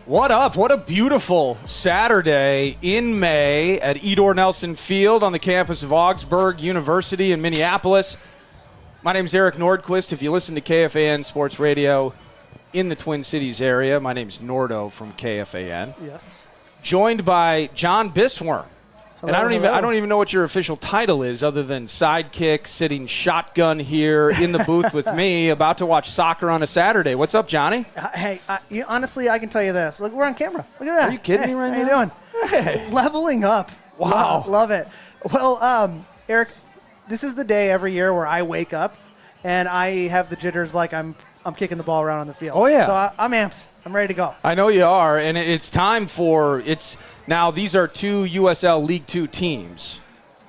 What up? What a beautiful Saturday in May at Edor Nelson Field on the campus of Augsburg University in Minneapolis. My name is Eric Nordquist. If you listen to KFAN Sports Radio in the Twin Cities area, my name is Nordo from KFAN. Yes. Joined by John Bisworm. Hello, And hello. I don't even know what your official title is other than sidekick, sitting shotgun here in the booth with me, about to watch soccer on a Saturday. What's up, Johnny? Hey, honestly, I can tell you this. Look, we're on camera. Look at that. Are you kidding me right how now? How you doing? Hey. Leveling up. Wow. Love it. Well, Eric, this is the day every year where I wake up and I have the jitters like I'm kicking the ball around on the field. Oh, yeah. So I'm amped. I'm ready to go. I know you are, and it's time for now these are two USL League Two teams,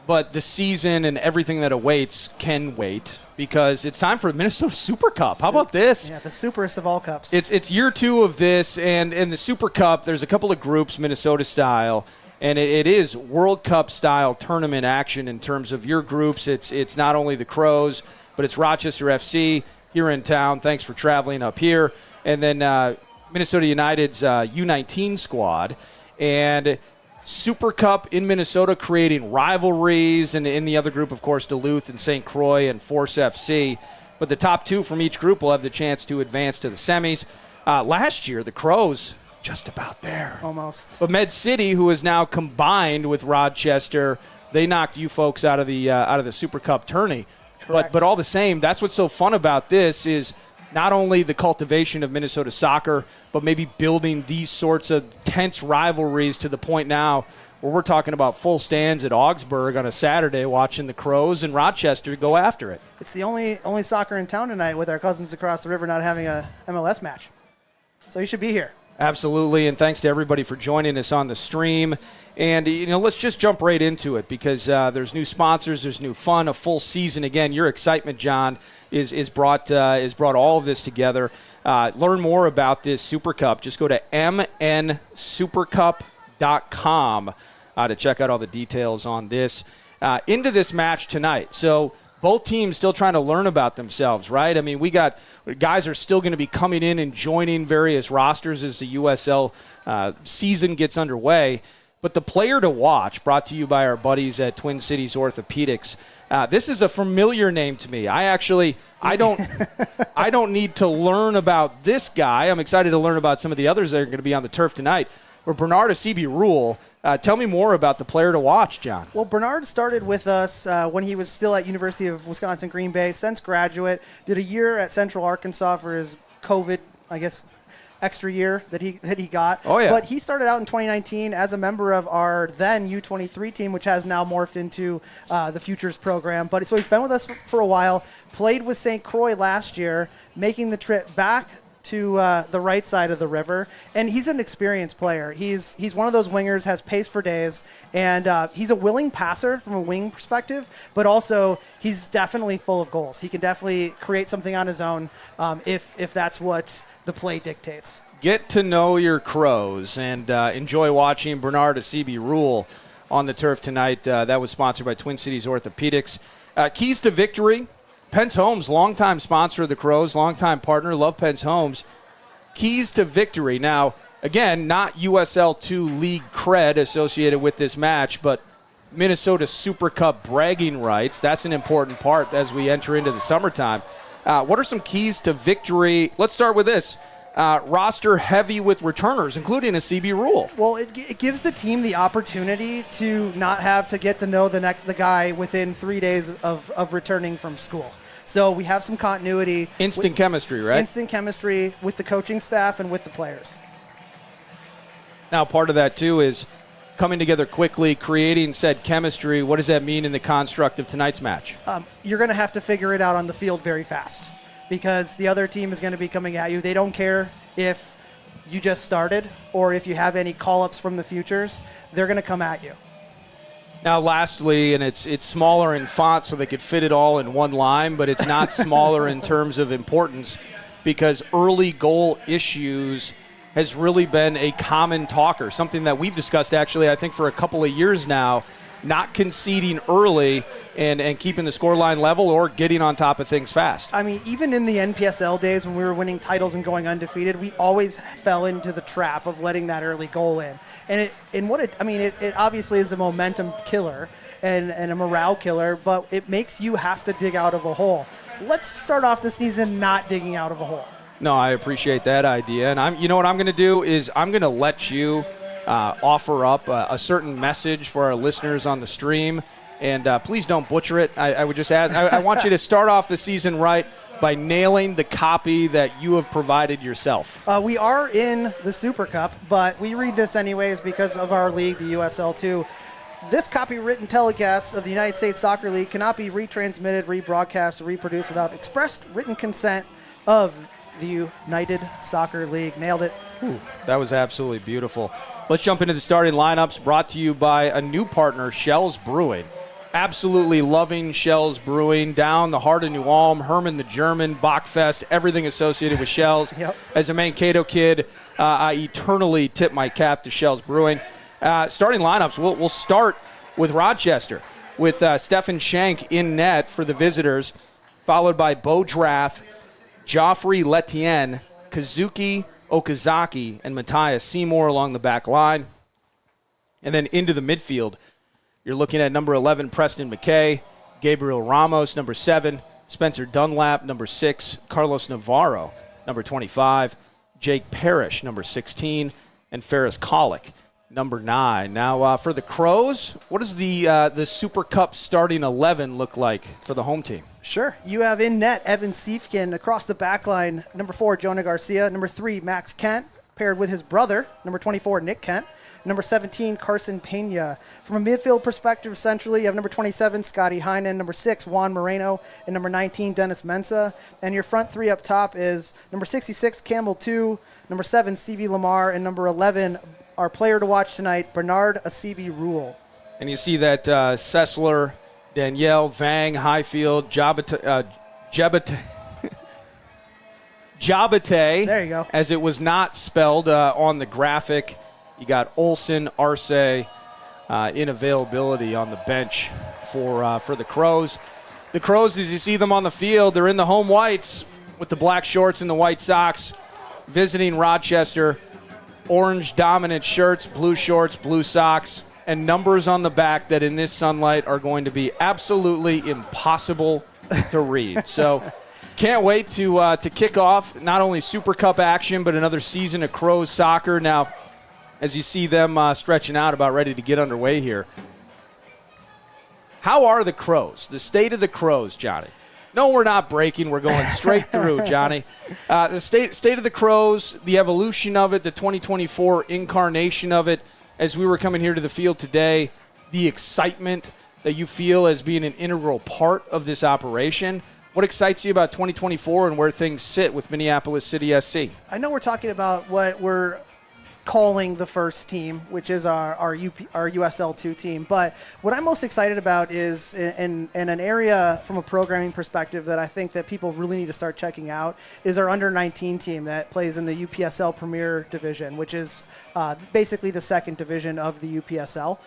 but the season and everything that awaits can wait because it's time for Minnesota Super Cup. How about this? Yeah, the superest of all cups. It's year two of this, and in the Super Cup, there's a couple of groups, Minnesota style, and it is World Cup style tournament action in terms of your groups. It's not only the Crows, but it's Rochester FC here in town. Thanks for traveling up here, and then Minnesota United's U19 squad, and Super Cup in Minnesota creating rivalries, and in the other group, of course, Duluth and St. Croix and Force FC. But the top two from each group will have the chance to advance to the semis. Last year, the Crows just about there. Almost. But Med City, who is now combined with Rochester, they knocked you folks out of the Super Cup tourney. Correct. But all the same, that's what's so fun about this is not only the cultivation of Minnesota soccer, but maybe building these sorts of tense rivalries to the point now where we're talking about full stands at Augsburg on a Saturday watching the Crows and Rochester go after it. It's the only soccer in town tonight with our cousins across the river not having a MLS match. So you should be here. Absolutely, and thanks to everybody for joining us on the stream. And, let's just jump right into it because there's new sponsors, there's new fun, a full season. Again, your excitement, John, is brought all of this together. Learn more about this Super Cup. Just go to mnsupercup.com to check out all the details on this. Into this match tonight. So both teams still trying to learn about themselves, right? I mean, guys are still going to be coming in and joining various rosters as the USL season gets underway. But the player to watch, brought to you by our buddies at Twin Cities Orthopedics, this is a familiar name to me. I don't need to learn about this guy. I'm excited to learn about some of the others that are going to be on the turf tonight. Or Bernard Asibi-Rule. Tell me more about the player to watch, John. Well, Bernard started with us when he was still at University of Wisconsin Green Bay, since graduate, did a year at Central Arkansas for his COVID, extra year that he got. Oh, yeah. But he started out in 2019 as a member of our then U23 team, which has now morphed into the Futures program. So he's been with us for a while, played with St. Croix last year, making the trip back to the right side of the river, and he's an experienced player. He's one of those wingers, has pace for days, and he's a willing passer from a wing perspective, but also he's definitely full of goals. He can definitely create something on his own if that's what the play dictates. Get to know your Crows and enjoy watching Bernard Asibi-Rule on the turf tonight. That was sponsored by Twin Cities Orthopedics. Keys to victory. Pence Homes, longtime sponsor of the Crows, longtime partner, love Pence Homes. Keys to victory. Now, again, not USL 2 league cred associated with this match, but Minnesota Super Cup bragging rights. That's an important part as we enter into the summertime. What are some keys to victory? Let's start with this. Roster heavy with returners, including Asibi-Rule. Well, it gives the team the opportunity to not have to get to know the guy within 3 days of returning from school. So we have some continuity. Instant chemistry, right? Instant chemistry with the coaching staff and with the players. Now, part of that, too, is coming together quickly, creating said chemistry. What does that mean in the construct of tonight's match? You're going to have to figure it out on the field very fast because the other team is going to be coming at you. They don't care if you just started or if you have any call-ups from the futures. They're going to come at you. Now, lastly, and it's smaller in font so they could fit it all in one line, but it's not smaller in terms of importance because early goal issues has really been a common talker, something that we've discussed actually I think for a couple of years now not conceding early and keeping the scoreline level or getting on top of things fast. I mean, even in the NPSL days when we were winning titles and going undefeated, we always fell into the trap of letting that early goal in. And it obviously is a momentum killer and a morale killer, but it makes you have to dig out of a hole. Let's start off the season not digging out of a hole. No, I appreciate that idea. And you know what I'm going to do is I'm going to let you offer up a certain message for our listeners on the stream. And please don't butcher it. I would just ask, I want you to start off the season right by nailing the copy that you have provided yourself. We are in the Super Cup, but we read this anyways because of our league, the USL2. This copywritten telecast of the United States Soccer League cannot be retransmitted, rebroadcast, or reproduced without expressed written consent of the United Soccer League. Nailed it. Ooh, that was absolutely beautiful. Let's jump into the starting lineups, brought to you by a new partner, Shell's Brewing. Absolutely loving Shell's Brewing. Down the heart of New Ulm, Herman the German, Bachfest, everything associated with Shell's. Yep. As a Mankato kid, I eternally tip my cap to Shell's Brewing. Starting lineups, we'll start with Rochester, with Stefan Schenk in net for the visitors, followed by Bo Drath, Joffrey Letienne, Kazuki Okazaki, and Matthias Seymour along the back line. And then into the midfield, you're looking at number 11, Preston McKay, Gabriel Ramos, number 7, Spencer Dunlap, number 6, Carlos Navarro, number 25, Jake Parrish, number 16, and Ferris Colick, number 9. Now, for the Crows, what does the Super Cup starting 11 look like for the home team? Sure. You have in net Evan Siefkin. Across the back line, number 4, Jonah Garcia. Number 3, Max Kent, paired with his brother, number 24, Nick Kent. Number 17, Carson Pena. From a midfield perspective, centrally, you have number 27, Scotty Heinen, number 6, Juan Moreno, and number 19, Dennis Mensa. And your front three up top is number 66, Campbell 2, number 7, Stevie Lamar, and number 11, our player to watch tonight, Bernard Asibi Rule. And you see that Sessler, Danielle, Vang, Highfield, Jabate, there you go, as it was not spelled on the graphic. You got Olsen, Arce in availability on the bench for the Crows. The Crows, as you see them on the field, they're in the home whites with the black shorts and the white socks, visiting Rochester. Orange dominant shirts, blue shorts, blue socks, and numbers on the back that in this sunlight are going to be absolutely impossible to read. So can't wait to kick off not only Super Cup action, but another season of Crows soccer. Now, as you see them stretching out, about ready to get underway here, how are the Crows? The state of the Crows, Johnny? No, we're not breaking. We're going straight through, Johnny. The state of the Crows, the evolution of it, the 2024 incarnation of it, as we were coming here to the field today, the excitement that you feel as being an integral part of this operation. What excites you about 2024 and where things sit with Minneapolis City SC? I know we're talking about what we're calling the first team, which is our USL2 team. But what I'm most excited about is in an area from a programming perspective that I think that people really need to start checking out is our under-19 team that plays in the UPSL Premier Division, which is basically the second division of the UPSL.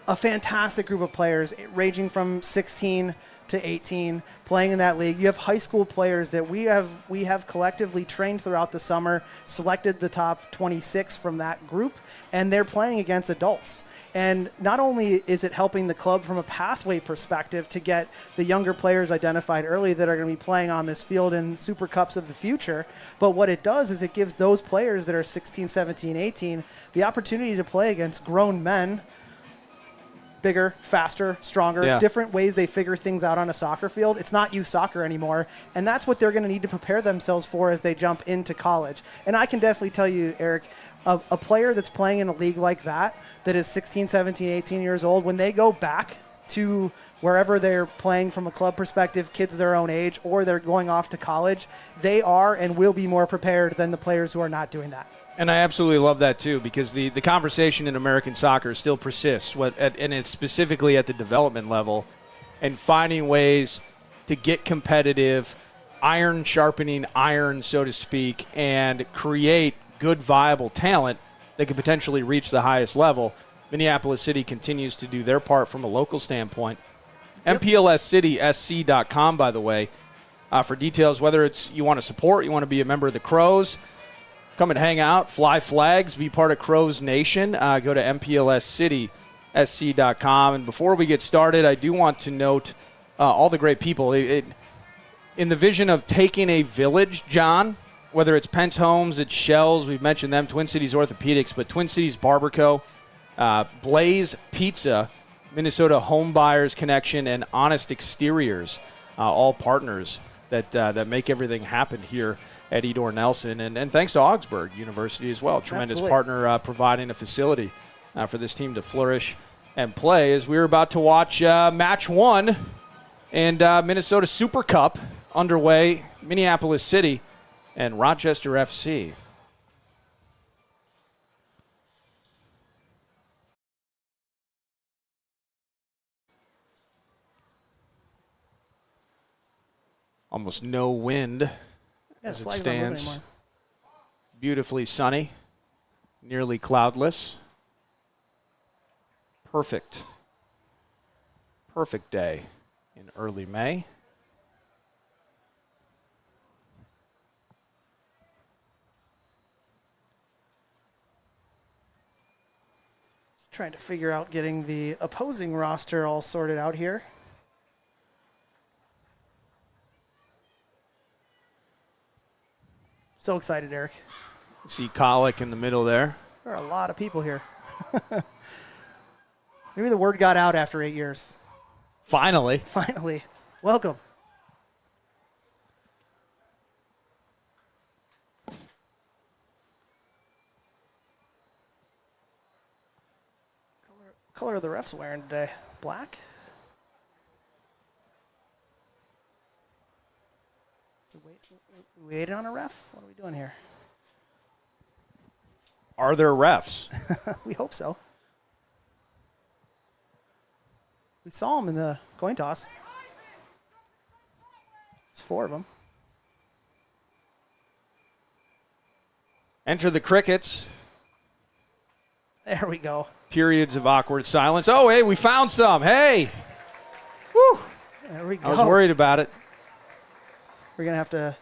A fantastic group of players ranging from 16 to 18 playing in that league. You have high school players that we have collectively trained throughout the summer, selected the top 26 from that group, and they're playing against adults. And not only is it helping the club from a pathway perspective to get the younger players identified early that are going to be playing on this field in Super Cups of the future, but what it does is it gives those players that are 16, 17, 18 the opportunity to play against grown men, bigger, faster, stronger, different ways they figure things out on a soccer field. It's not youth soccer anymore, and that's what they're going to need to prepare themselves for as they jump into college. And I can definitely tell you, Eric, a player that's playing in a league like that is 16, 17, 18 years old, when they go back to wherever they're playing from a club perspective, kids their own age, or they're going off to college, they are and will be more prepared than the players who are not doing that. And I absolutely love that, too, because the conversation in American soccer still persists, and it's specifically at the development level, and finding ways to get competitive, iron sharpening iron, so to speak, and create good, viable talent that could potentially reach the highest level. Minneapolis City continues to do their part from a local standpoint. MPLSCitySC.com, by the way, for details, whether it's you want to support, you want to be a member of the Crows, come and hang out, fly flags, be part of Crows Nation, go to MPLSCitySC.com. And before we get started, I do want to note all the great people. In the vision of taking a village, John, whether it's Pence Homes, it's Shells, we've mentioned them, Twin Cities Orthopedics, but Twin Cities Barber Co., Blaze Pizza, Minnesota Home Buyers Connection, and Honest Exteriors, all partners that make everything happen here at Edor Nelson. And thanks to Augsburg University as well, tremendous partner providing a facility for this team to flourish and play. As we're about to watch match one and Minnesota Super Cup underway, Minneapolis City and Rochester FC. Almost no wind as it stands. Beautifully sunny, nearly cloudless. Perfect day in early May. Just trying to figure out getting the opposing roster all sorted out here. So excited, Eric. See Colic in the middle there. There are a lot of people here. Maybe the word got out after 8 years. Finally. Finally. Welcome. Color of the refs wearing today? Black? We waiting on a ref? What are we doing here? Are there refs? We hope so. We saw them in the coin toss. There's 4 of them. Enter the crickets. There we go. Periods of awkward silence. Oh, hey, we found some. Hey. Woo. There we go. I was worried about it. We're going to have to...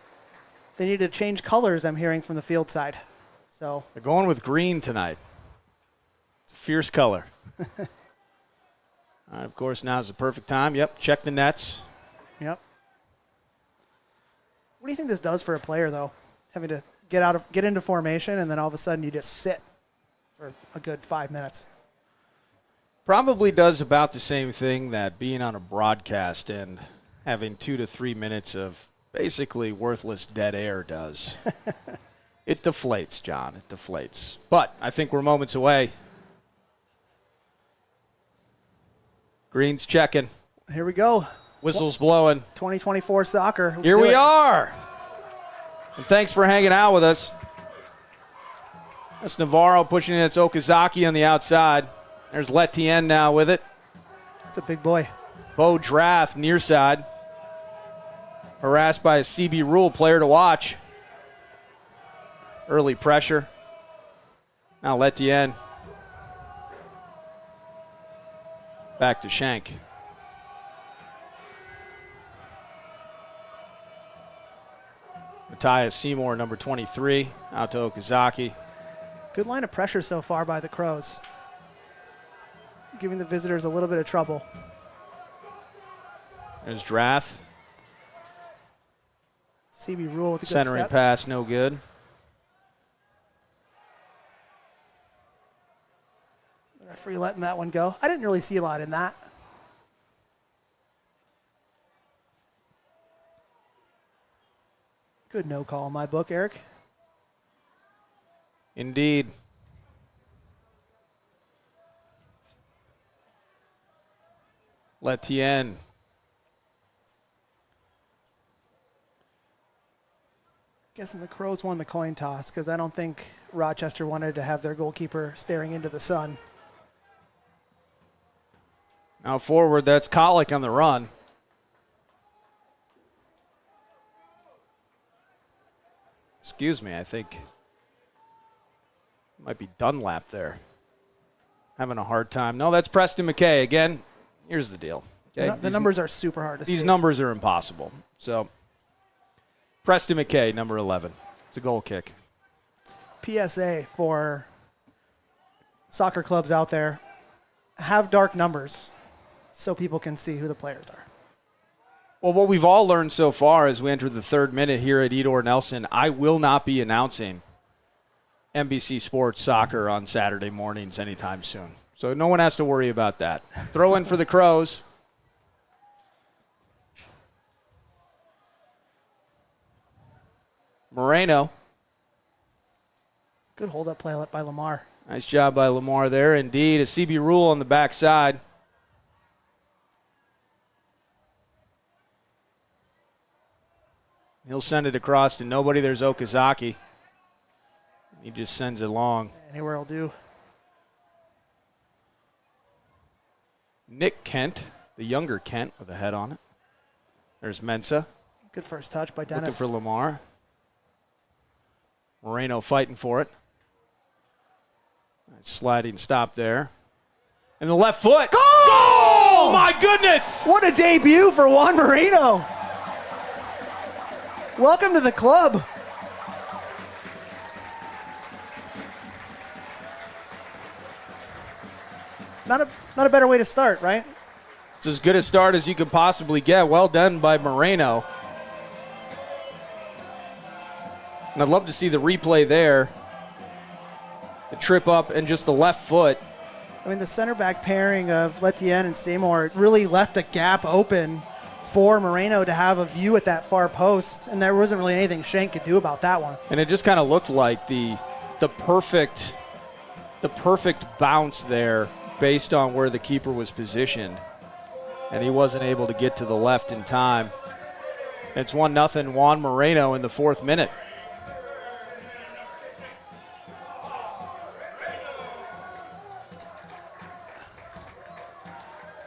They need to change colors, I'm hearing, from the field side. So they're going with green tonight. It's a fierce color. All right, of course, now's the perfect time. Yep, check the nets. Yep. What do you think this does for a player, though? Having to get into formation, and then all of a sudden you just sit for a good 5 minutes. Probably does about the same thing that being on a broadcast and having 2 to 3 minutes of basically worthless dead air does. It deflates, John. It deflates. But I think we're moments away. Green's checking. Here we go. Whistle's blowing. 2024 soccer. Here we are. And thanks for hanging out with us. That's Navarro pushing it. It's Okazaki on the outside. There's Letien now with it. That's a big boy. Bo Drath near side. Harassed by a CB Rule player to watch. Early pressure. Now Letien. Back to Shank. Matthias Seymour, number 23, out to Okazaki. Good line of pressure so far by the Crows. Giving the visitors a little bit of trouble. There's Drath. CB Rule with a good centering step. pass, no good. The referee letting that one go. I didn't really see a lot in that. Good no call in my book, Eric. Indeed. Letien. Guessing the Crows won the coin toss because I don't think Rochester wanted to have their goalkeeper staring into the sun. Now forward, that's Colic on the run. Excuse me, I think it might be Dunlap there. having a hard time. No, that's Preston McKay. Again, here's the deal. Okay? The numbers are super hard to see. These numbers are impossible. So, Preston McKay, number 11. It's a goal kick. PSA for soccer clubs out there, have dark numbers so people can see who the players are. Well, what we've all learned so far as we enter the third minute here at Edor Nelson, I will not be announcing NBC Sports Soccer on Saturday mornings anytime soon. So no one has to worry about that. Throw in for the Crows. Moreno. Good hold-up play by Lamar. Nice job by Lamar there. Indeed, a CB Rule on the backside. He'll send it across to nobody. There's Okazaki. He just sends it long. Anywhere will do. Nick Kent, the younger Kent, with a head on it. There's Mensah. Good first touch by Dennis. Looking for Lamar. Moreno fighting for it. Nice sliding stop there. And the left foot. Goal! Oh, my goodness! What a debut for Juan Moreno. Welcome to the club. Not a better way to start, right? It's as good a start as you could possibly get. Well done by Moreno. And I'd love to see the replay there. The trip up and just the left foot. I mean, the center back pairing of Letien and Seymour really left a gap open for Moreno to have a view at that far post, and there wasn't really anything Shank could do about that one. And it just kind of looked like the perfect bounce there based on where the keeper was positioned. And he wasn't able to get to the left in time. It's 1-0 Juan Moreno in the 4th minute.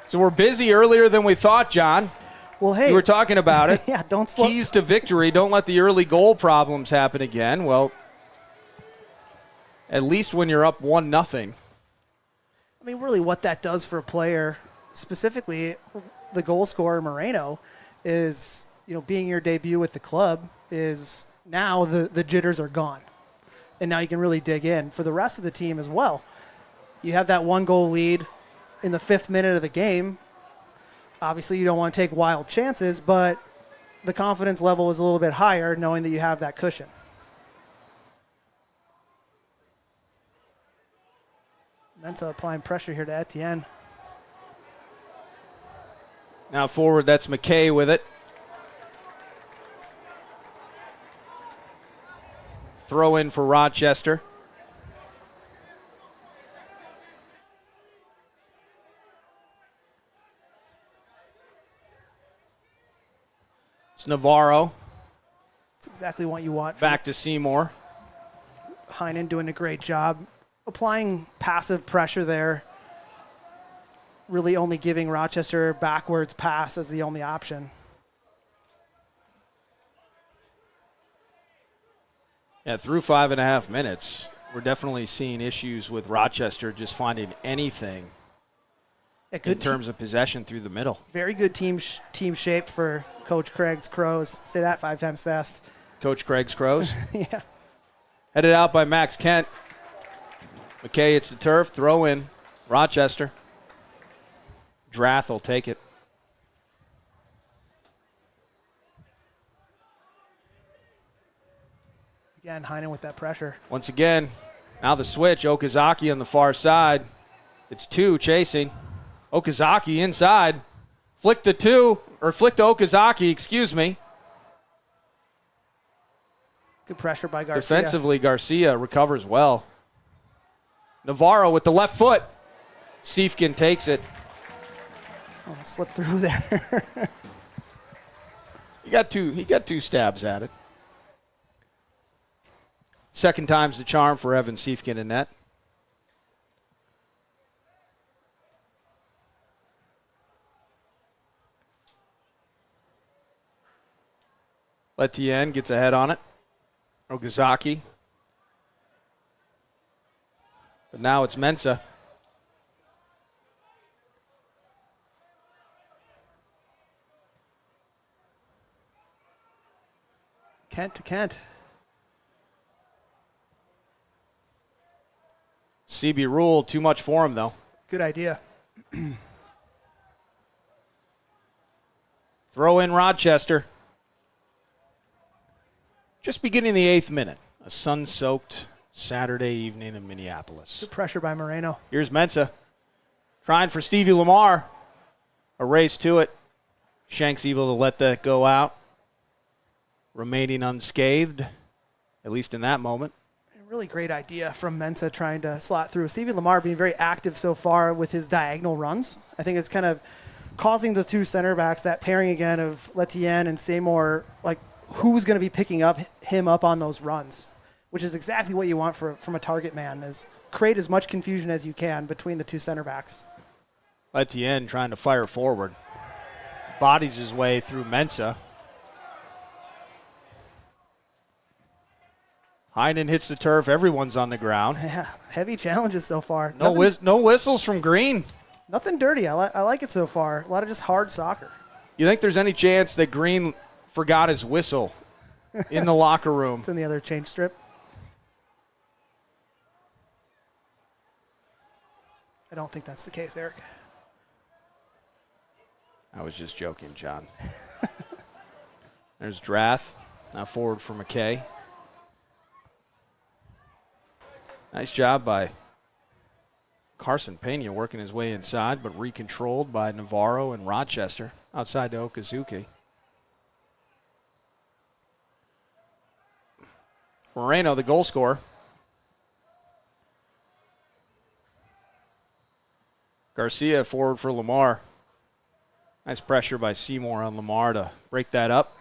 So we're busy earlier than we thought, John. Well, hey. You were talking about it. Yeah, don't slow. Keys to victory. Don't let the early goal problems happen again. Well, at least when you're up 1-0. I mean, really what that does for a player, specifically the goal scorer Moreno, is, being your debut with the club, is now the jitters are gone. And now you can really dig in. For the rest of the team as well, you have that 1-goal lead in the 5th minute of the game. Obviously, you don't want to take wild chances, but the confidence level is a little bit higher knowing that you have that cushion. Mensah applying pressure here to Etienne. Now forward, that's McKay with it. Throw in for Rochester. It's Navarro. That's exactly what you want. Back to Seymour. Heinen doing a great job applying passive pressure there, really only giving Rochester backwards pass as the only option. Yeah, through 5.5 minutes, we're definitely seeing issues with Rochester just finding anything in terms of possession through the middle. Very good team shape for Coach Craig's Crows. Say that 5 times fast. Coach Craig's Crows. Yeah. Headed out by Max Kent. McKay, it's the turf. Throw in. Rochester. Drath will take it. Again, Heinen with that pressure. Once again, now the switch. Okazaki on the far side. It's 2 chasing. Okazaki inside. Flick to Okazaki, excuse me. Good pressure by Garcia. Defensively, Garcia recovers well. Navarro with the left foot. Siefkin takes it. Oh, slipped through there. He got two stabs at it. Second time's the charm for Evan Siefkin in net. Letien gets ahead on it. Okazaki. But now it's Mensah. Kent to Kent. CB Rule, too much for him, though. Good idea. Throw in Rochester. Just beginning the 8th minute. A sun-soaked Saturday evening in Minneapolis. Good pressure by Moreno. Here's Mensa. Trying for Stevie Lamar. A race to it. Shank's able to let that go out. Remaining unscathed, at least in that moment. Really great idea from Mensa trying to slot through. Stevie Lamar being very active so far with his diagonal runs. I think it's kind of causing the two center backs, that pairing again of Letien and Seymour, like who's going to be picking him up on those runs, which is exactly what you want from a target man, is create as much confusion as you can between the two center backs. Letien trying to fire forward. Bodies his way through Mensa. Heinen hits the turf. Everyone's on the ground. Yeah, heavy challenges so far. No whistles from Green. Nothing dirty. I like it so far. A lot of just hard soccer. You think there's any chance that Green forgot his whistle in the locker room? It's in the other change strip. I don't think that's the case, Eric. I was just joking, John. There's Drath. Now forward for McKay. Nice job by Carson Pena working his way inside, but recontrolled by Navarro and Rochester outside to Okazuki. Moreno, the goal scorer. Garcia forward for Lamar. Nice pressure by Seymour on Lamar to break that up.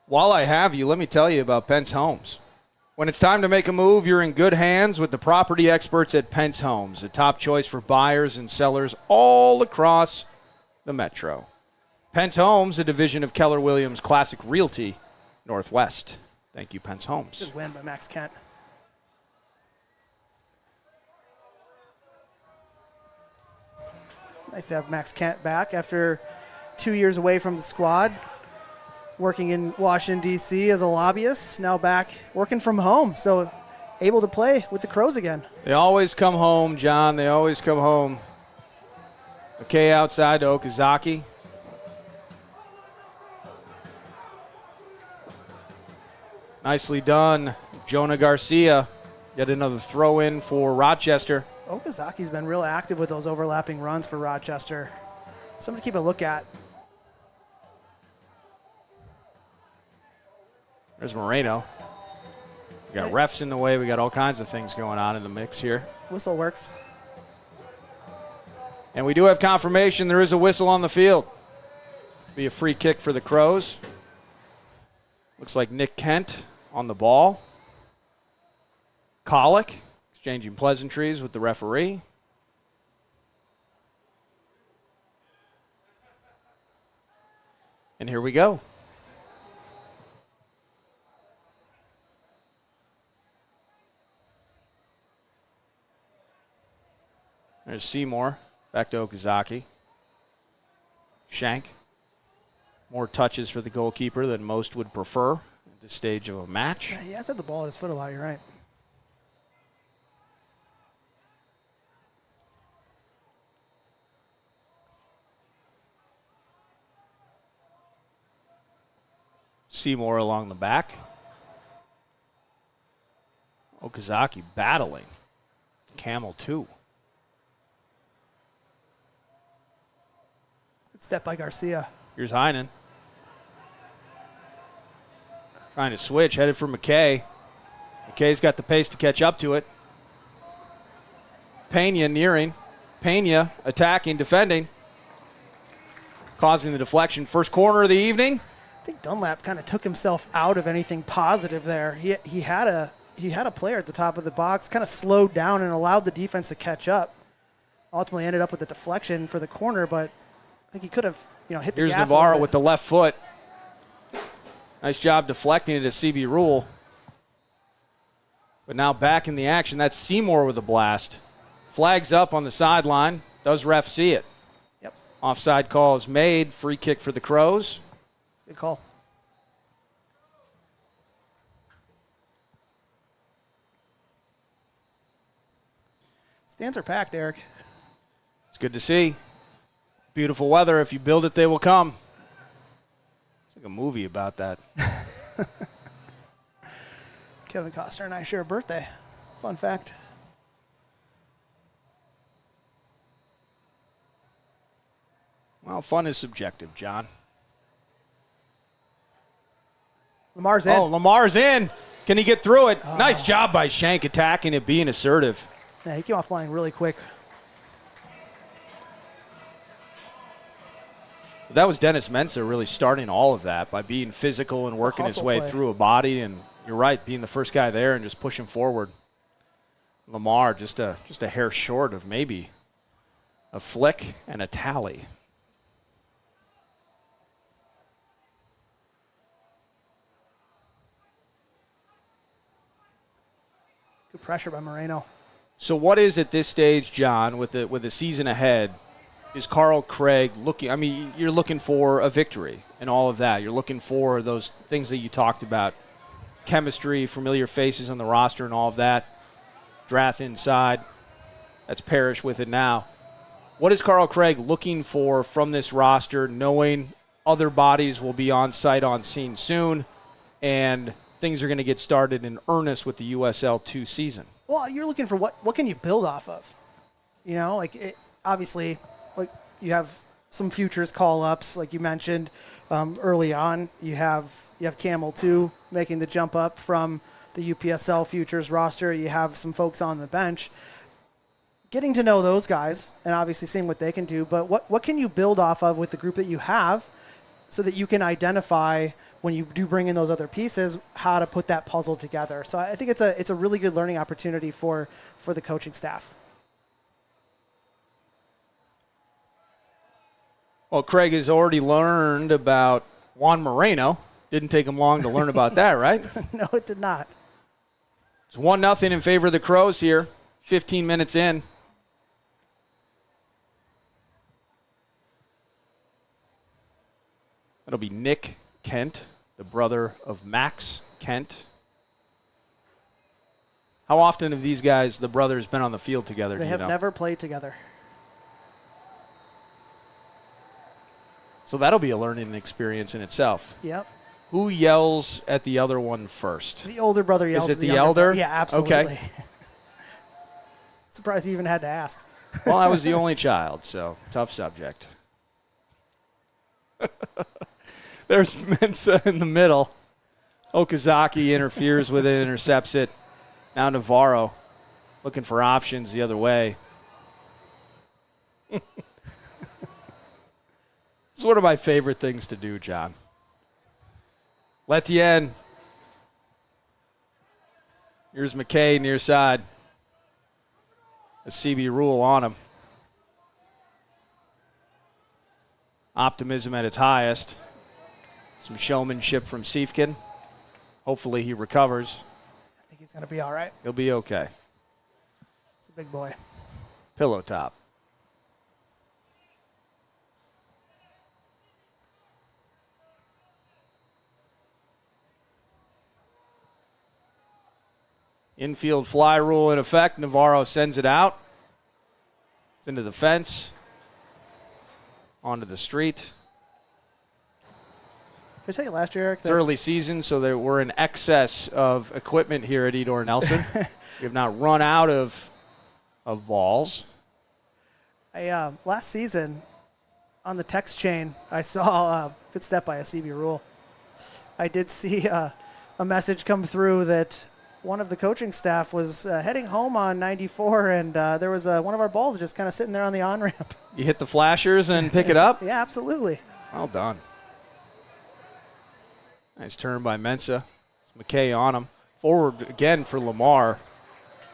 While I have you, let me tell you about Pence Homes. When it's time to make a move, you're in good hands with the property experts at Pence Homes, a top choice for buyers and sellers all across the metro. Pence Homes, a division of Keller Williams Classic Realty Northwest. Thank you, Pence Homes. Good win by Max Kent. Nice to have Max Kent back after 2 years away from the squad. Working in Washington, D.C. as a lobbyist, now back working from home, so able to play with the Crows again. They always come home, John. They always come home. McKay outside to Okazaki. Nicely done. Jonah Garcia. Yet another throw in for Rochester. Okazaki's been real active with those overlapping runs for Rochester. Something to keep a look at. There's Moreno. We got refs in the way. We got all kinds of things going on in the mix here. Whistle works. And we do have confirmation there is a whistle on the field. Be a free kick for the Crows. Looks like Nick Kent on the ball. Colick exchanging pleasantries with the referee. And here we go. There's Seymour, back to Okazaki. Shank. More touches for the goalkeeper than most would prefer at this stage of a match. Yeah, he has had the ball at his foot a lot, you're right. Seymour along the back. Okazaki battling. Camel too. Good step by Garcia. Here's Heinen. Trying to switch, headed for McKay. McKay's got the pace to catch up to it. Pena nearing. Pena attacking, defending. Causing the deflection. First corner of the evening. I think Dunlap kind of took himself out of anything positive there. He had a player at the top of the box, kind of slowed down and allowed the defense to catch up. Ultimately ended up with a deflection for the corner, but I think he could have, hit the gas. Here's Navarro with the left foot. Nice job deflecting it to CB Rule. But now back in the action. That's Seymour with a blast. Flags up on the sideline. Does ref see it? Yep. Offside call is made. Free kick for the Crows. Good call. Stands are packed, Eric. It's good to see. Beautiful weather. If you build it, they will come. It's like a movie about that. Kevin Costner and I share a birthday. Fun fact. Well, fun is subjective, John. Lamar's in. Oh, Lamar's in. Can he get through it? Nice job by Shank attacking it, being assertive. Yeah, he came off flying really quick. That was Dennis Mensah really starting all of that by being physical and working his way through a body. And you're right, being the first guy there and just pushing forward. Lamar just a hair short of maybe a flick and a tally. Good pressure by Moreno. So what is at this stage, John, with the season ahead, is Carl Craig looking? I mean, you're looking for a victory and all of that. You're looking for those things that you talked about, chemistry, familiar faces on the roster and all of that. Draft inside. That's Parrish with it now. What is Carl Craig looking for from this roster, knowing other bodies will be on site on scene soon, and things are going to get started in earnest with the USL 2 season? Well, you're looking for what can you build off of? You know, obviously, like you have some futures call-ups, like you mentioned early on. You have Camel 2 making the jump up from the UPSL futures roster. You have some folks on the bench. Getting to know those guys and obviously seeing what they can do, but what can you build off of with the group that you have so that you can identify when you do bring in those other pieces, how to put that puzzle together. So I think it's a really good learning opportunity for the coaching staff. Well, Craig has already learned about Juan Moreno. Didn't take him long to learn about that, right? No, it did not. It's 1-0 in favor of the Crows here, 15 minutes in. That'll be Nick Kent, the brother of Max Kent. How often have these guys, the brothers, been on the field together? They have never played together. So that'll be a learning experience in itself. Yep. Who yells at the other one first? The older brother yells Is it at the elder? Yeah, absolutely. Okay. Surprised he even had to ask. Well, I was the only child, so tough subject. There's Mensah in the middle. Okazaki interferes with it, intercepts it. Now Navarro looking for options the other way. It's one of my favorite things to do, John. Letien. Here's McKay near side. A CB rule on him. Optimism at its highest. Some showmanship from Siefkin. Hopefully he recovers. I think he's going to be all right. He'll be okay. It's a big boy. Pillow top. Infield fly rule in effect. Navarro sends it out. It's into the fence. Onto the street. Did I tell you last year, Eric? It's early season, so we're in excess of equipment here at Edor Nelson. We have not run out of balls. Last season, on the text chain, I saw a good step by a CB rule. I did see a message come through that one of the coaching staff was heading home on 94, and there was one of our balls just kind of sitting there on the on-ramp. You hit the flashers and pick it up? Yeah, absolutely. Well done. Nice turn by Mensah. It's McKay on him. Forward again for Lamar.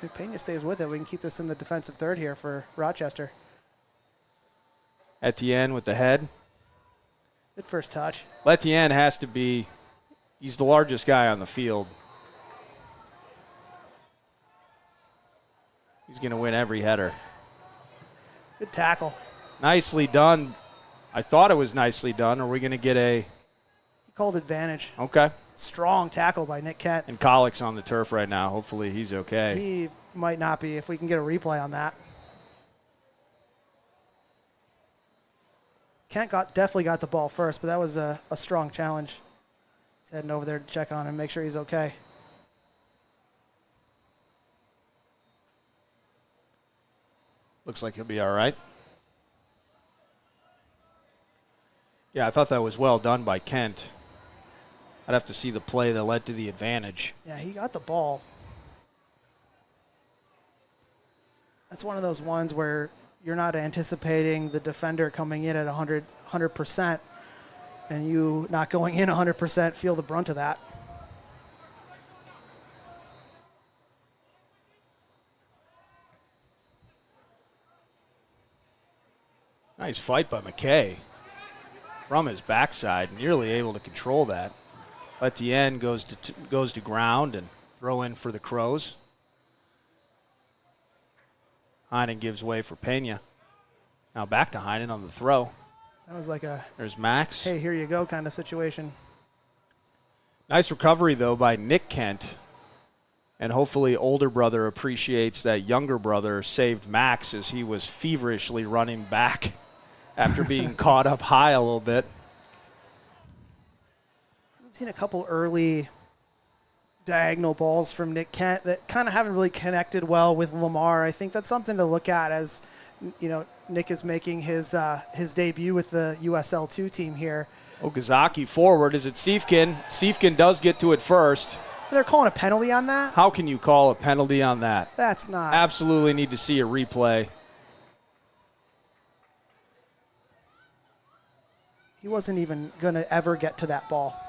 If Pena stays with it, we can keep this in the defensive third here for Rochester. Etienne with the head. Good first touch. Etienne has to be, he's the largest guy on the field. He's going to win every header. Good tackle. Nicely done. I thought it was nicely done. Are we going to get a... He called advantage. Okay. Strong tackle by Nick Kent. And Collick's on the turf right now. Hopefully he's okay. He might not be if we can get a replay on that. Kent definitely got the ball first, but that was a strong challenge. He's heading over there to check on him, make sure he's okay. Looks like he'll be all right. Yeah, I thought that was well done by Kent. I'd have to see the play that led to the advantage. Yeah, he got the ball. That's one of those ones where you're not anticipating the defender coming in at 100%, and you not going in 100% feel the brunt of that. Nice fight by McKay from his backside, nearly able to control that. At the end, goes to ground and throw in for the Crows. Heinen gives way for Pena. Now back to Heinen on the throw. That was like there's Max. Hey, here you go kind of situation. Nice recovery, though, by Nick Kent. And hopefully older brother appreciates that younger brother saved Max as he was feverishly running back after being caught up high a little bit. I've seen a couple early diagonal balls from Nick Kent that kind of haven't really connected well with Lamar. I think that's something to look at as, you know, Nick is making his debut with the USL2 team here. Okazaki forward. Is it Siefkin? Siefkin does get to it first. They're calling a penalty on that? How can you call a penalty on that? That's not. Absolutely need to see a replay. He wasn't even going to ever get to that ball.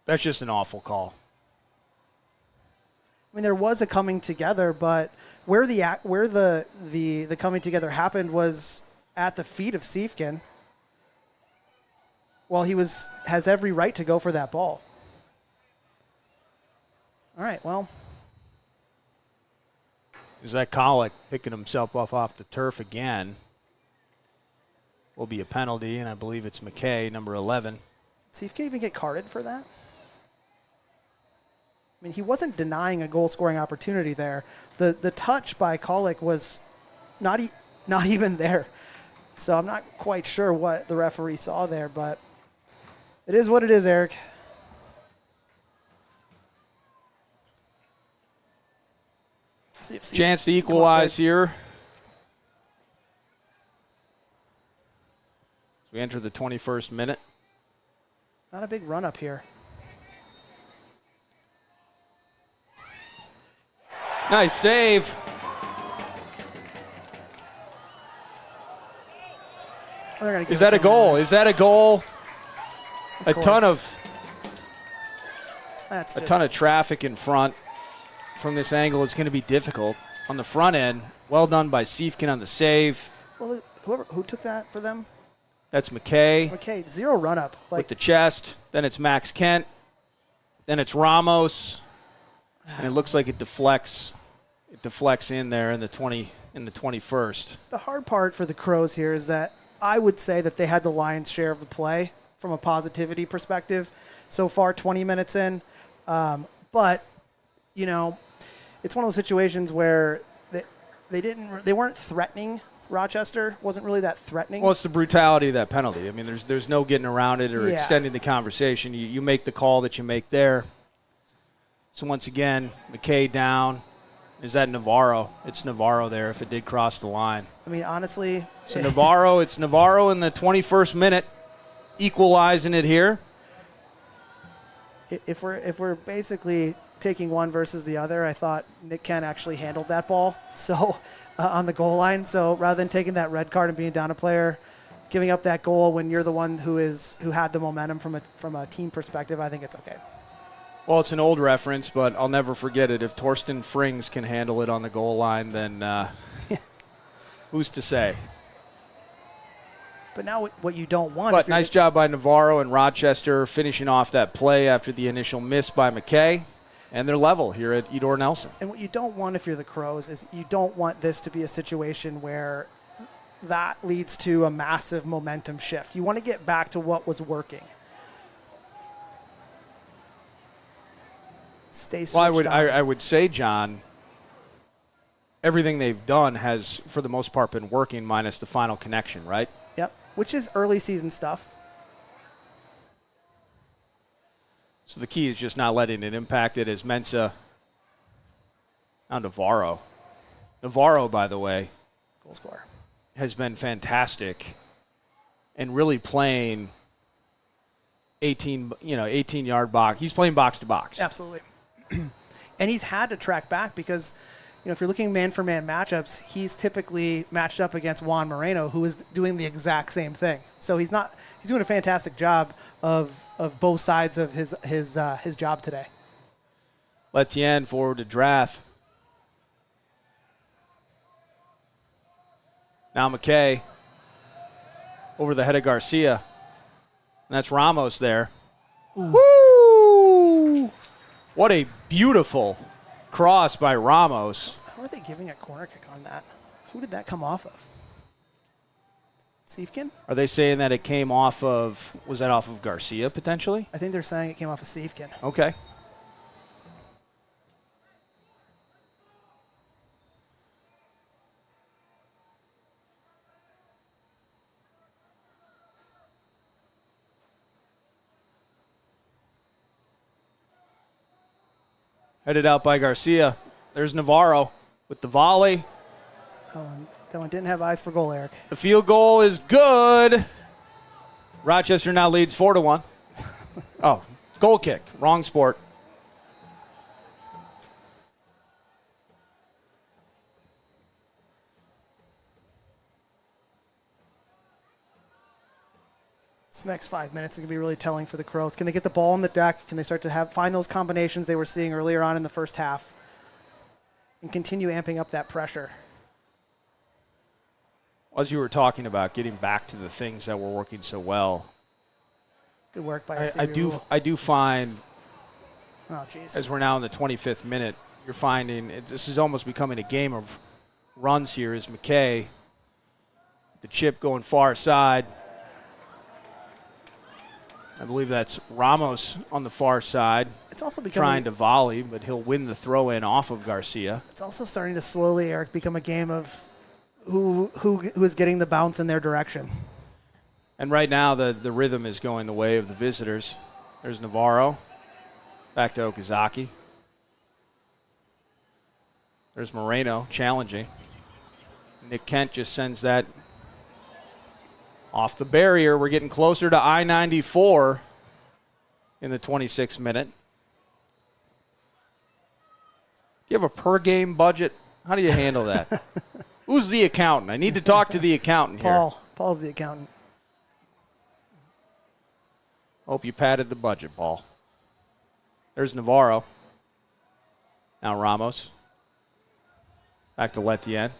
That's just an awful call. I mean, there was a coming together, but where the coming together happened was at the feet of Siefkin. Well, has every right to go for that ball. All right, well. Is that Collick picking himself off the turf again? Will be a penalty, and I believe it's McKay, number 11. Siefkin even get carded for that? I mean, he wasn't denying a goal-scoring opportunity there. The touch by Collick was not even there. So I'm not quite sure what the referee saw there, but it is what it is, Eric. Chance to equalize here. We enter the 21st minute. Not a big run up here. Nice save. Is that a goal? Is that a goal? A ton of traffic in front. From this angle, it's going to be difficult. On the front end, well done by Siefkin on the save. Well, who took that for them? That's McKay. McKay, zero run up. With the chest. Then it's Max Kent. Then it's Ramos. And it looks like it deflects. It deflects in there in the 21st. The hard part for the Crows here is that I would say that they had the lion's share of the play from a positivity perspective. So far, 20 minutes in. But, you know, it's one of those situations where they weren't threatening. Rochester wasn't really that threatening. Well, it's the brutality of that penalty. I mean, there's no getting around it or extending the conversation. You make the call that you make there. So once again, McKay down. Is that Navarro? It's Navarro there if it did cross the line. I mean, honestly. So Navarro, it's Navarro in the 21st minute, equalizing it here. If we're basically taking one versus the other, I thought Nick Kent actually handled that ball on the goal line. So rather than taking that red card and being down a player, giving up that goal when you're the one who had the momentum from a team perspective, I think it's okay. Well, it's an old reference, but I'll never forget it. If Torsten Frings can handle it on the goal line, then who's to say? But now what you don't want. But nice job by Navarro and Rochester finishing off that play after the initial miss by McKay. And they're level here at Edor Nelson. And what you don't want if you're the Crows is you don't want this to be a situation where that leads to a massive momentum shift. You want to get back to what was working. Stay switched on. I would say, John, everything they've done has, for the most part, been working minus the final connection, right? Yep, which is early season stuff. So the key is just not letting it impact it as Mensa. Now Navarro. Navarro, by the way, Goal scorer, has been fantastic and really playing 18-yard box. He's playing box to box. Absolutely. And he's had to track back because, if you're looking man-for-man matchups, he's typically matched up against Juan Moreno, who is doing the exact same thing. So he's doing a fantastic job of both sides of his job today. Letienne forward to Drath. Now McKay over the head of Garcia. And that's Ramos there. Ooh. Woo! What a beautiful cross by Ramos. How are they giving a corner kick on that? Who did that come off of? Siefkin? Are they saying that it came off of, was that off of Garcia potentially? I think they're saying it came off of Siefkin. Okay. Headed out by Garcia. There's Navarro with the volley. That one didn't have eyes for goal, Eric. The field goal is good. Rochester now leads 4-1. Oh, goal kick. Wrong sport. This next 5 minutes is going to be really telling for the Crows. Can they get the ball on the deck? Can they start to find those combinations they were seeing earlier on in the first half? And continue amping up that pressure. As you were talking about getting back to the things that were working so well. Good work by I do find, jeez, as we're now in the 25th minute, you're finding this is almost becoming a game of runs here as McKay, the chip going far side. I believe that's Ramos on the far side. It's also trying to volley, but he'll win the throw-in off of Garcia. It's also starting to slowly, Eric, become a game of who is getting the bounce in their direction. And right now the rhythm is going the way of the visitors. There's Navarro. Back to Okazaki. There's Moreno challenging. Nick Kent just sends that off the barrier. We're getting closer to I-94 in the 26th minute. Do you have a per-game budget? How do you handle that? Who's the accountant? I need to talk to the accountant here. Paul's the accountant. Hope you padded the budget, Paul. There's Navarro. Now Ramos. Back to Letienne.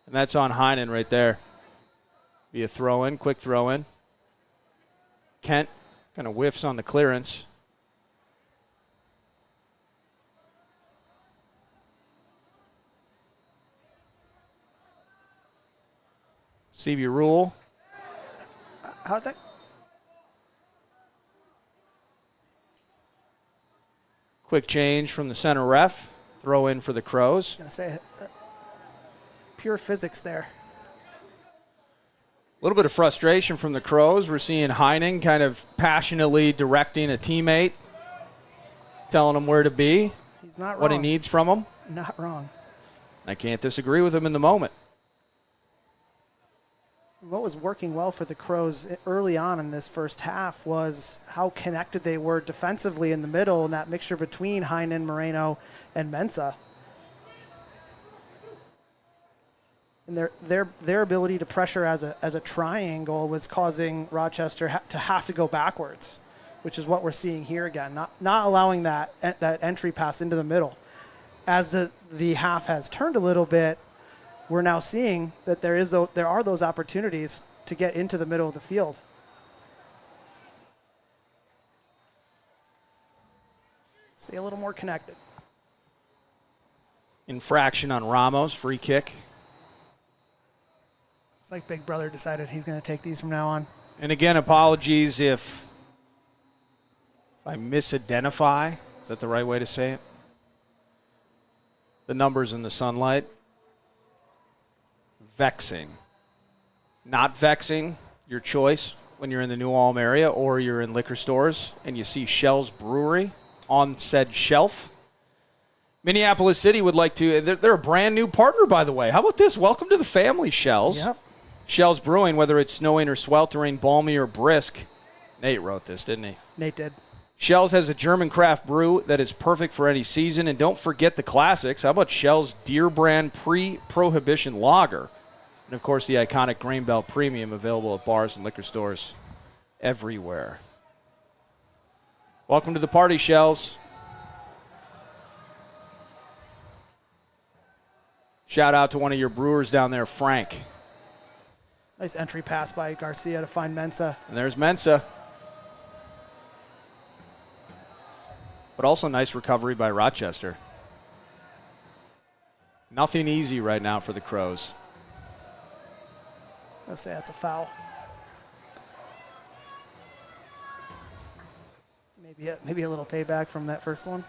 And that's on Heinen right there. Be a throw-in, quick throw-in. Kent kind of whiffs on the clearance. CB Rule. How'd that? Quick change from the center ref. Throw in for the Crows. I was going to say, pure physics there. A little bit of frustration from the Crows. We're seeing Heinen kind of passionately directing a teammate, telling him where to be. He's not wrong. What he needs from him. Not wrong. I can't disagree with him in the moment. What was working well for the Crows early on in this first half was how connected they were defensively in the middle and that mixture between Heinen, Moreno, and Mensa. And their ability to pressure as a triangle was causing Rochester to have to go backwards. which is what we're seeing here again, not allowing that entry pass into the middle. As the half has turned a little bit, we're now seeing that there are those opportunities to get into the middle of the field. Stay a little more connected. Infraction on Ramos, free kick. It's like Big Brother decided he's going to take these from now on. And again, apologies if I misidentify. Is that the right way to say it? The numbers in the sunlight. Vexing. Not vexing, your choice when you're in the New Ulm area or you're in liquor stores and you see Shell's Brewery on said shelf. Minneapolis City would like to, they're a brand new partner, by the way. How about this? Welcome to the family, Shells. Yep. Shells Brewing, whether it's snowing or sweltering, balmy or brisk. Nate wrote this, didn't he? Nate did. Shells has a German craft brew that is perfect for any season. And don't forget the classics. How about Shells Deer Brand Pre-Prohibition Lager? And, of course, the iconic Grain Belt Premium available at bars and liquor stores everywhere. Welcome to the party, Shells. Shout out to one of your brewers down there, Frank. Nice entry pass by Garcia to find Mensah. And there's Mensah. But also nice recovery by Rochester. Nothing easy right now for the Crows. Let's say that's a foul. Maybe a little payback from that first one.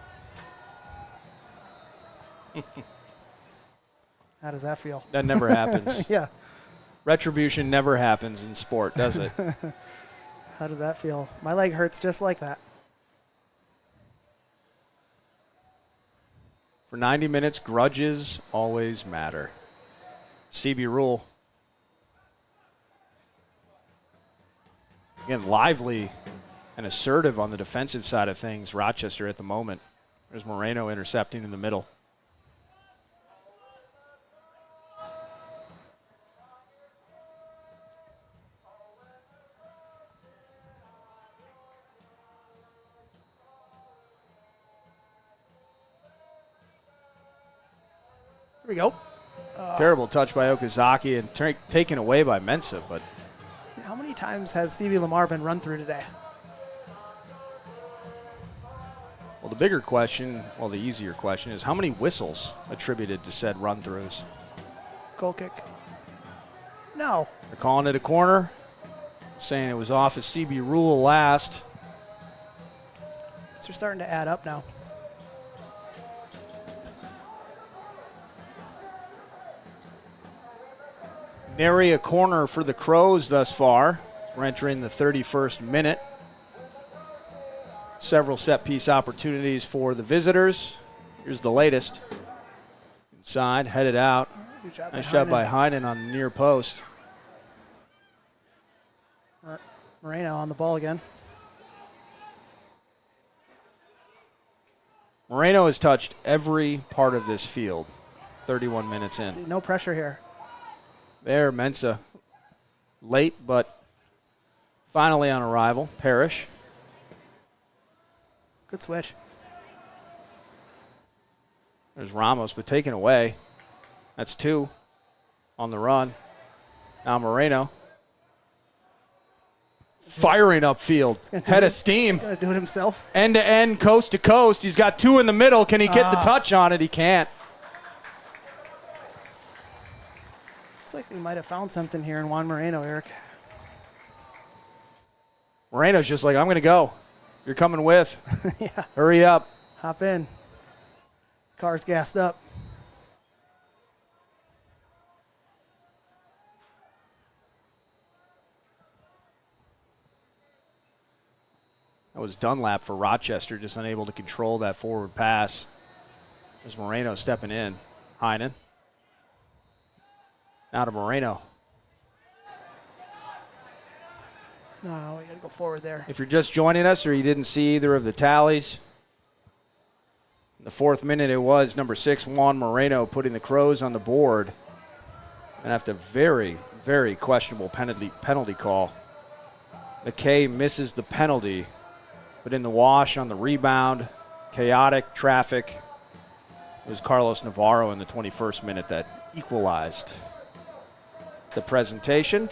How does that feel? That never happens. Yeah. Retribution never happens in sport, does it? How does that feel? My leg hurts just like that. For 90 minutes, grudges always matter. CB rule. Again, lively and assertive on the defensive side of things, Rochester at the moment. There's Moreno intercepting in the middle. Here we go. Terrible touch by Okazaki and taken away by Mensah, but How many times has Stevie Lamar been run through today? well, the bigger question, the easier question is how many whistles attributed to said run-throughs? Goal kick. No. They're calling it a corner, saying it was off a CB rule last. They're starting to add up now. Nary a corner for the Crows thus far. We're entering the 31st minute. Several set-piece opportunities for the visitors. Here's the latest. Inside, headed out. Good job. Nice shot by Heinen on the near post. Moreno on the ball again. Moreno has touched every part of this field. 31 minutes in. See, no pressure here. There, Mensah. Late, but finally on arrival. Parrish. Good switch. There's Ramos, but taken away. That's two on the run. Now Moreno. Firing upfield. Head of steam. He's going to do it himself. End to end, coast to coast. He's got two in the middle. Can he get the touch on it? He can't. Looks like we might have found something here in Juan Moreno, Eric. Moreno's just like, I'm going to go. You're coming with. Yeah. Hurry up. Hop in. Car's gassed up. That was Dunlap for Rochester, just unable to control that forward pass. There's Moreno stepping in. Heinen. Now to Moreno. No, we got to go forward there. If you're just joining us or you didn't see either of the tallies, in the fourth minute it was number 6, Juan Moreno, putting the Crows on the board. And after a very, very questionable penalty call, McKay misses the penalty But in the wash on the rebound, chaotic traffic, it was Carlos Navarro in the 21st minute that equalized the presentation.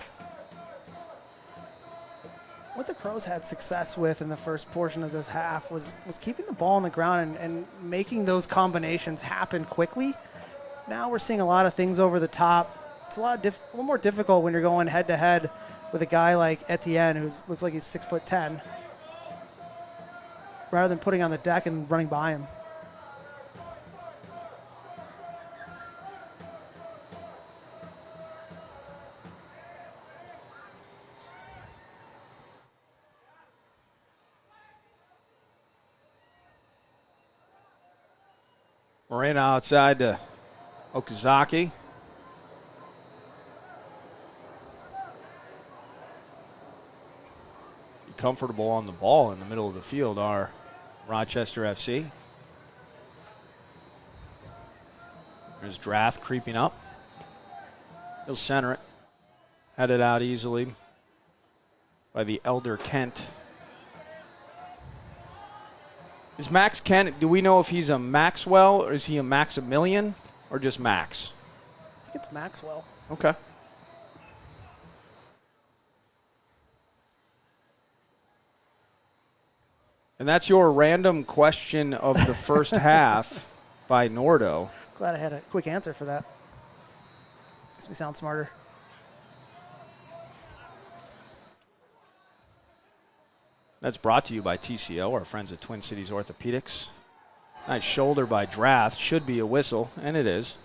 What the Crows had success with in the first portion of this half was keeping the ball on the ground and making those combinations happen quickly. Now we're seeing a lot of things over the top. It's a little more difficult when you're going head-to-head with a guy like Etienne, who looks like he's 6'10", rather than putting on the deck and running by him. Moreno outside to Okazaki. Be comfortable on the ball in the middle of the field are Rochester FC. There's Drath creeping up. He'll center it. Headed out easily by the elder Kent. Is Max Kent, do we know if he's a Maxwell or is he a Maximilian or just Max? I think it's Maxwell. Okay. And that's your random question of the first half by Nordo. Glad I had a quick answer for that. Makes me sound smarter. That's brought to you by TCO, our friends at Twin Cities Orthopedics. Nice shoulder by Drath. Should be a whistle, and it is.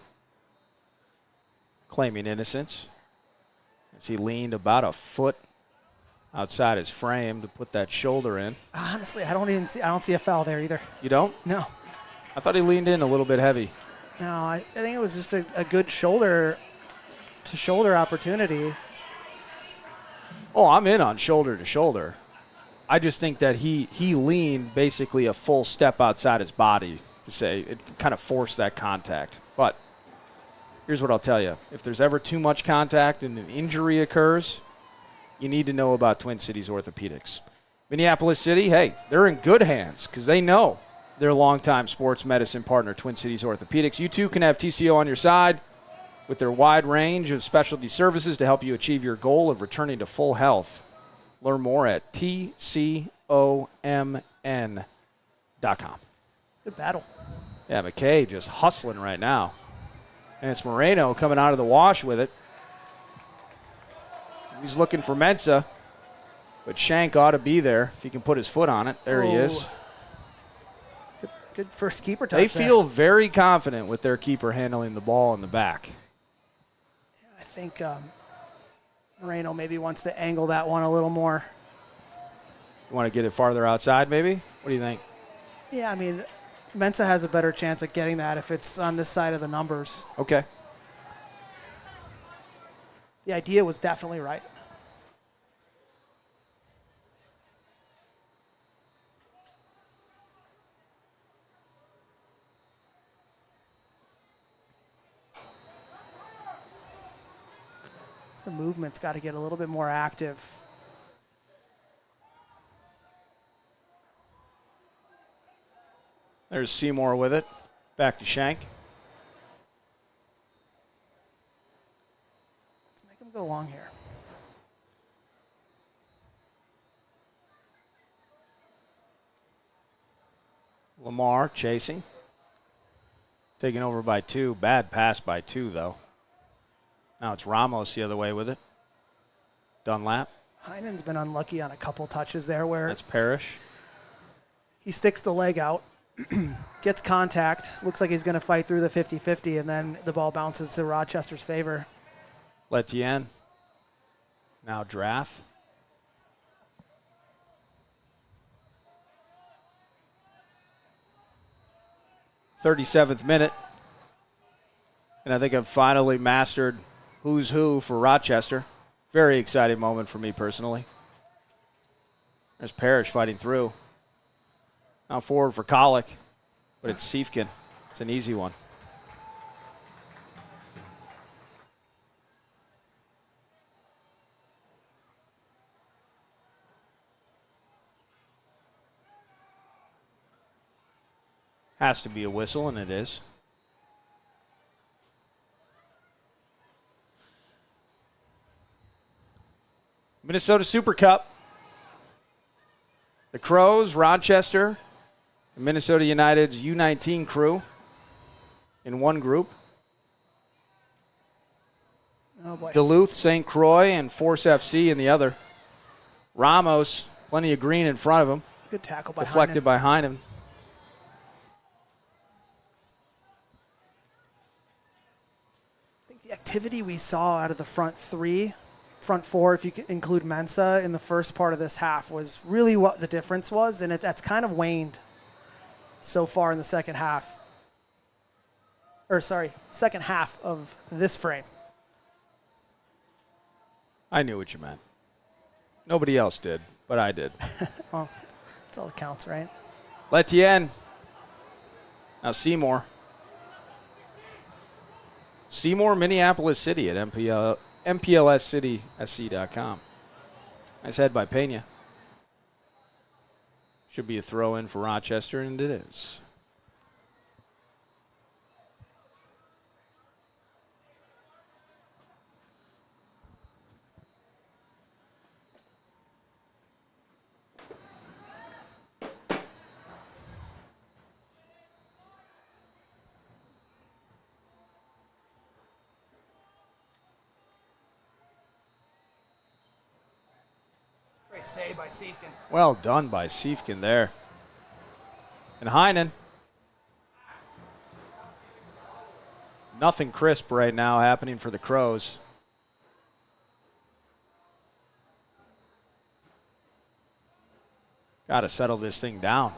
Claiming innocence as he leaned about a foot outside his frame to put that shoulder in. Honestly, I don't see a foul there either. You don't? No. I thought he leaned in a little bit heavy. No, I think it was just a good shoulder-to-shoulder opportunity. Oh, I'm in on shoulder to shoulder. I just think that he leaned basically a full step outside his body to say it kind of forced that contact. But here's what I'll tell you. If there's ever too much contact and an injury occurs, you need to know about Twin Cities Orthopedics. Minneapolis City, hey, they're in good hands because they know their longtime sports medicine partner, Twin Cities Orthopedics. You too can have TCO on your side with their wide range of specialty services to help you achieve your goal of returning to full health. Learn more at tcomn.com. Good battle. Yeah, McKay just hustling right now. And it's Moreno coming out of the wash with it. He's looking for Mensah, but Shank ought to be there if he can put his foot on it. There he is. Good first keeper touch. They feel very confident with their keeper handling the ball in the back. I think Moreno maybe wants to angle that one a little more. You want to get it farther outside maybe? What do you think? Yeah, I mean, Mensah has a better chance at getting that if it's on this side of the numbers. Okay. The idea was definitely right. The movement's got to get a little bit more active. There's Seymour with it. Back to Shank. Let's make him go long here. Lamar chasing. Taken over by two. Bad pass by two, though. Now it's Ramos the other way with it. Dunlap. Heinen's been unlucky on a couple touches there where That's Parrish. he sticks the leg out, gets contact, looks like he's going to fight through the 50-50, and then the ball bounces to Rochester's favor. Letien. Now Drath. .37th minute. And I think I've finally mastered who's who for Rochester. Very exciting moment for me personally. There's Parrish fighting through. Now forward for Colic, but it's Siefkin. It's an easy one. Has to be a whistle, and it is. Minnesota Super Cup. The Crows, Rochester, and Minnesota United's U19 crew in one group. Oh boy. Duluth, St. Croix, and Force FC in the other. Ramos, plenty of green in front of him. Good tackle by deflected Heinen. by Heinen. I think the activity we saw out of the front four, if you could include Mensa in the first part of this half, was really what the difference was, and that's kind of waned so far in the second half. Second half of this frame. I knew what you meant. Nobody else did, but I did. Well, that's all that counts, right? Letien. Now Seymour. Seymour, Minneapolis City at MPLSCitySC.com. Nice head by Pena. Should be a throw in for Rochester, and it is. Great save by Siefken. Well done by Siefken there. And Heinen. Nothing crisp right now happening for the Crows. Got to settle this thing down.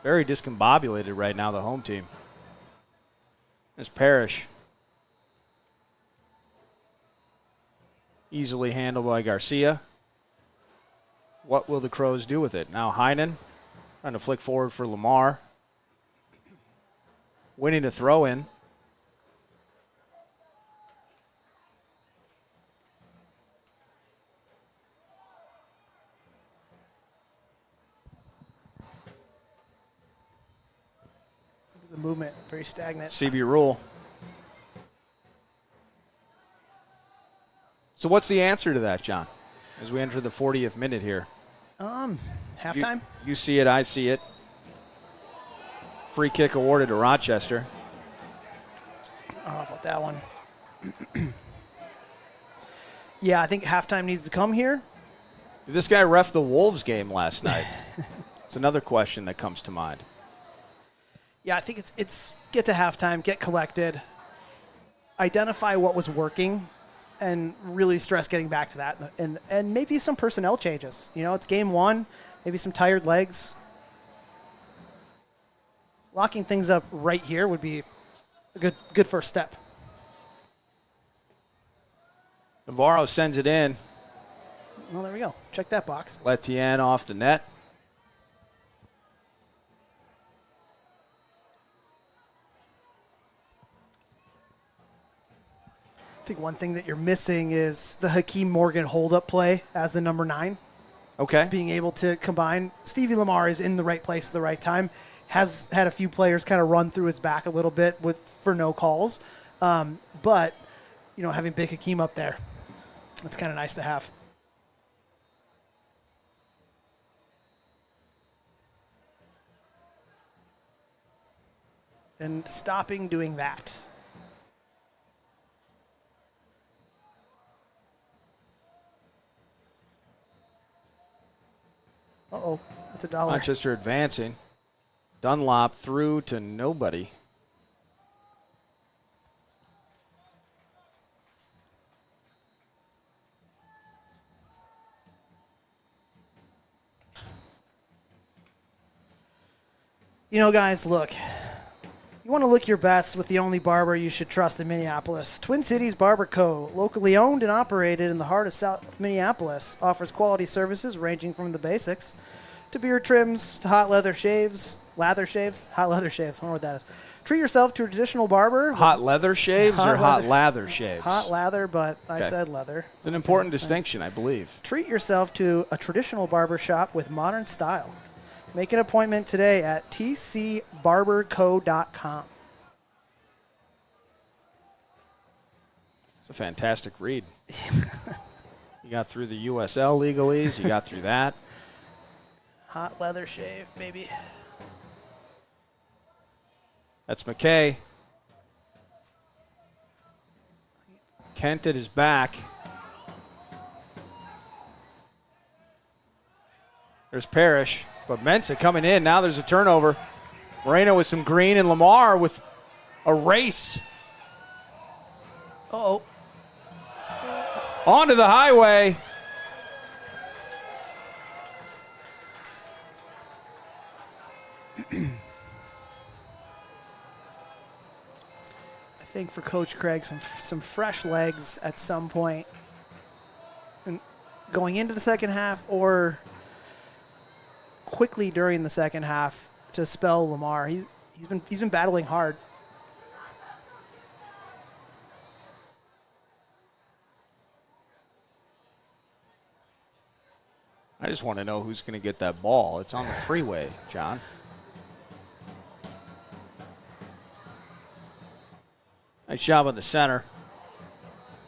Very discombobulated right now, the home team. There's Parrish. Easily handled by Garcia. What will the Crows do with it? Now Heinen trying to flick forward for Lamar. Winning a throw-in. The movement, very stagnant. CB rule. So what's the answer to that, John, as we enter the 40th minute here? Halftime? You see it, I see it. Free kick awarded to Rochester. How about that one? Yeah, I think halftime needs to come here. Did this guy ref the Wolves game last night? It's another question that comes to mind. Yeah, I think it's get to halftime, get collected, identify what was working, and really stress getting back to that, and maybe some personnel changes. You know, it's game one, maybe some tired legs. Locking things up right here would be a good first step. Navarro sends it in. Well, there we go. Check that box. Letien off the net. I think one thing that you're missing is the Hakeem Morgan hold-up play as the number 9. Okay. Being able to combine. Stevie Lamar is in the right place at the right time. Has had a few players kind of run through his back a little bit for no calls. But, you know, having Big Hakeem up there, that's kind of nice to have. And stopping doing that. Uh-oh, that's a dollar. Rochester advancing. Dunlop through to nobody. You know, guys, look. You want to look your best with the only barber you should trust in Minneapolis. Twin Cities Barber Co., locally owned and operated in the heart of South Minneapolis, offers quality services ranging from the basics to beard trims to hot leather shaves. Hot leather shaves. I don't know what that is. Treat yourself to a traditional barber. Hot leather shaves or hot lather shaves? Hot lather, but I said leather. It's an important distinction, I believe. Treat yourself to a traditional barber shop with modern style. Make an appointment today at tcbarberco.com. It's a fantastic read. You got through the USL legalese. You got through that. Hot leather shave, baby. That's McKay. Kent at his back. There's Parrish, but Mensah coming in. Now there's a turnover. Moreno with some green and Lamar with a race. Uh-oh. Onto the highway. I think for Coach Craig, some fresh legs at some point going into the second half or quickly during the second half to spell Lamar. He's been battling hard. I just want to know who's going to get that ball. It's on the freeway, John. Nice job on the center.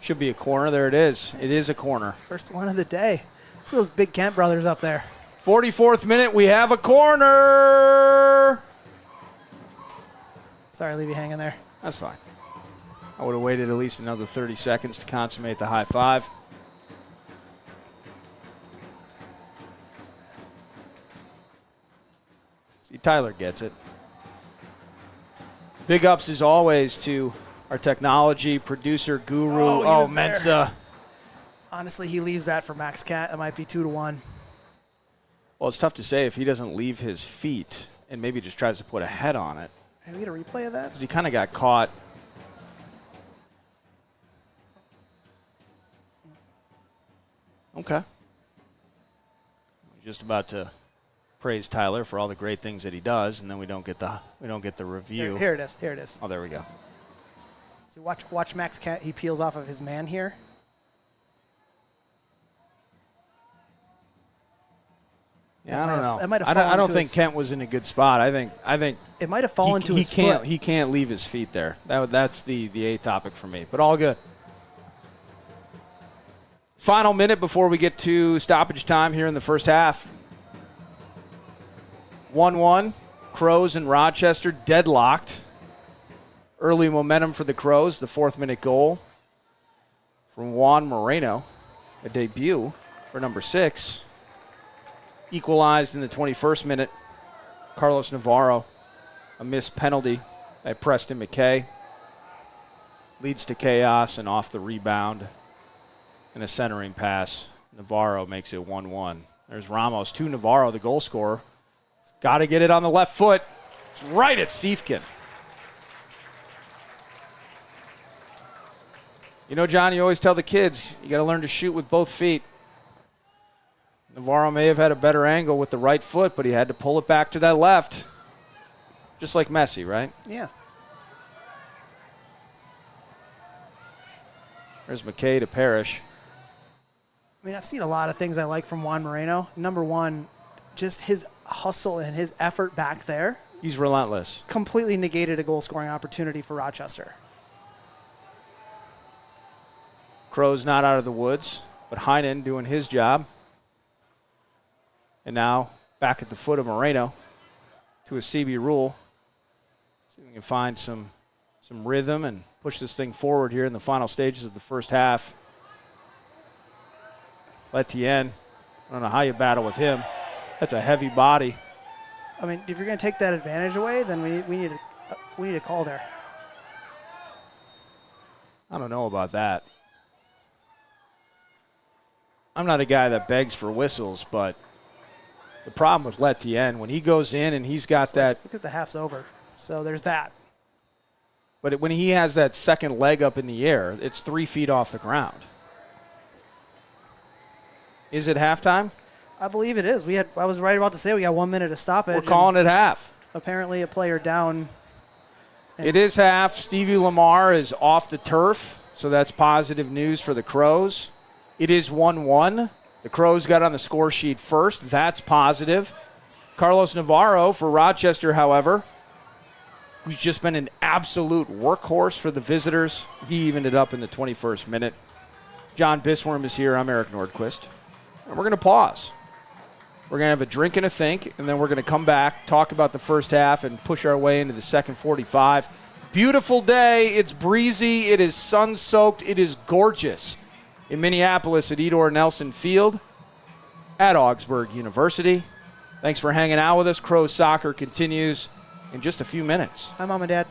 Should be a corner. There it is. It is a corner. First one of the day. It's those big Kent brothers up there. 44th minute, we have a corner. Sorry, leave you hanging there. That's fine. I would have waited at least another 30 seconds to consummate the high five. See, Tyler gets it. Big ups as always to our technology producer guru. Oh, Mensah. Honestly, he leaves that for Max Cat. That might be 2-1. Well, it's tough to say if he doesn't leave his feet and maybe just tries to put a head on it. Can we get a replay of that? Because he kind of got caught. Okay. Just about to praise Tyler for all the great things that he does, and then we don't get the review. Here it is. Here it is. Oh, there we go. See, watch Max Cat. He peels off of his man here. Yeah, I don't know. It might have I fallen don't to think his, Kent was in a good spot. I think it might have fallen to his foot. foot. He can't leave his feet there. That's the A topic for me. But all good. Final minute before we get to stoppage time here in the first half. 1-1. Crows and Rochester deadlocked. Early momentum for the Crows. The 4th-minute goal from Juan Moreno. A debut for number 6. Equalized in the 21st minute. Carlos Navarro. A missed penalty by Preston McKay. Leads to chaos and off the rebound. And a centering pass. Navarro makes it 1-1. There's Ramos to Navarro, the goal scorer. Got to get it on the left foot. It's right at Siefkin. You know, John, you always tell the kids, you got to learn to shoot with both feet. Navarro may have had a better angle with the right foot, but he had to pull it back to that left. Just like Messi, right? Yeah. There's McKay to Parrish. I mean, I've seen a lot of things I like from Juan Moreno. Number one, just his hustle and his effort back there. He's relentless. Completely negated a goal-scoring opportunity for Rochester. Crow's not out of the woods, but Heinen doing his job. And now back at the foot of Moreno to a CB rule. See if we can find some rhythm and push this thing forward here in the final stages of the first half. Letienne, I don't know how you battle with him. That's a heavy body. I mean, if you're going to take that advantage away, then we need a call there. I don't know about that. I'm not a guy that begs for whistles, but the problem with Letienne, when he goes in and he's got that. Because the half's over. So there's that. But when he has that second leg up in the air, it's 3 feet off the ground. Is it halftime? I believe it is. I was right about to say we got 1 minute to stop it. We're calling it half. Apparently a player down. It is half. Stevie Lamar is off the turf, so that's positive news for the Crows. It is 1-1. The Crows got on the score sheet first. That's positive. Carlos Navarro for Rochester, however, who's just been an absolute workhorse for the visitors. He evened it up in the 21st minute. John Bisworm is here. I'm Eric Nordquist. And we're going to pause. We're going to have a drink and a think, and then we're going to come back, talk about the first half, and push our way into the second 45. Beautiful day. It's breezy. It is sun-soaked. It is gorgeous in Minneapolis at Edor Nelson Field at Augsburg University. Thanks for hanging out with us. Crows soccer continues in just a few minutes. Hi, Mom and Dad.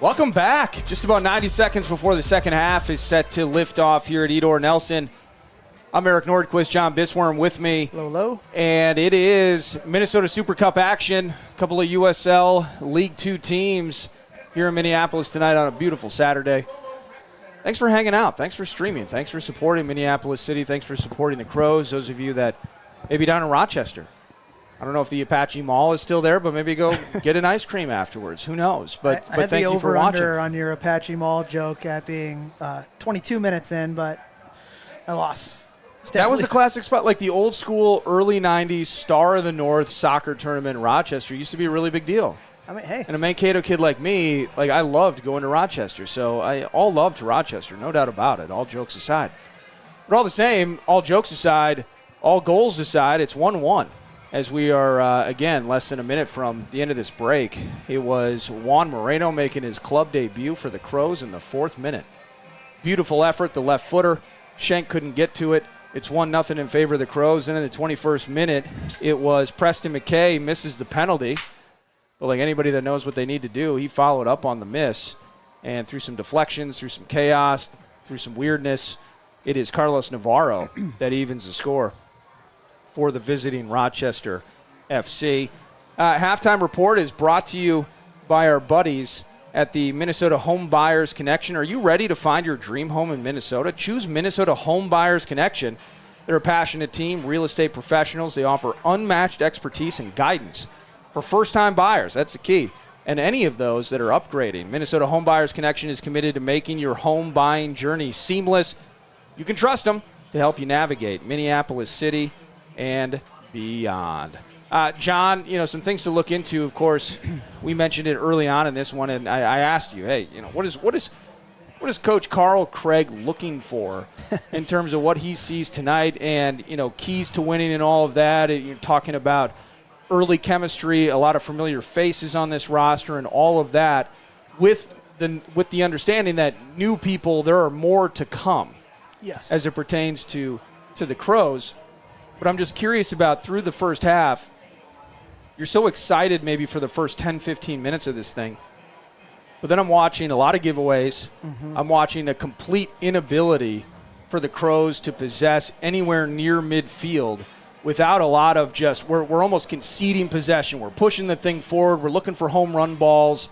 Welcome back. Just about 90 seconds before the second half is set to lift off here at Edor Nelson. I'm Eric Nordquist, John Bisworm with me. Hello. And it is Minnesota Super Cup action. A couple of USL League Two teams here in Minneapolis tonight on a beautiful Saturday. Thanks for hanging out. Thanks for streaming. Thanks for supporting Minneapolis City. Thanks for supporting the Crows. Those of you that maybe down in Rochester. I don't know if the Apache Mall is still there, but maybe go get an ice cream afterwards. Who knows? But I had thank the you for watching. over-under on your Apache Mall joke at being 22 minutes in, but I lost. That was a classic spot, like the old school early 90s Star of the North soccer tournament in Rochester used to be a really big deal. I mean, hey. And a Mankato kid like me, like I loved going to Rochester. So I all love to Rochester, no doubt about it, all jokes aside. But all the same, all jokes aside, all goals aside, it's 1-1. As we are, again, less than a minute from the end of this break. It was Juan Moreno making his club debut for the Crows in the 4th minute. Beautiful effort, the left footer. Schenk couldn't get to it. It's 1-0 in favor of the Crows. And in the 21st minute, it was Preston McKay misses the penalty. But like anybody that knows what they need to do, he followed up on the miss. And through some deflections, through some chaos, through some weirdness, it is Carlos Navarro that evens the score for the visiting Rochester FC. Halftime report is brought to you by our buddies at the Minnesota Home Buyers Connection. Are you ready to find your dream home in Minnesota? Choose Minnesota Home Buyers Connection. They're a passionate team, real estate professionals. They offer unmatched expertise and guidance for first-time buyers. That's the key. And any of those that are upgrading. Minnesota Home Buyers Connection is committed to making your home buying journey seamless. You can trust them to help you navigate Minneapolis City and beyond. John, some things to look into. Of course, we mentioned it early on in this one, and I asked you, hey, what is Coach Carl Craig looking for in terms of what he sees tonight, and keys to winning and all of that. You're talking about early chemistry, a lot of familiar faces on this roster, and all of that, with the understanding that new people, there are more to come. Yes, as it pertains to the Crows. But I'm just curious about through the first half, you're so excited maybe for the first 10, 15 minutes of this thing. But then I'm watching a lot of giveaways. Mm-hmm. I'm watching a complete inability for the Crows to possess anywhere near midfield without a lot of just, we're almost conceding possession. We're pushing the thing forward. We're looking for home run balls.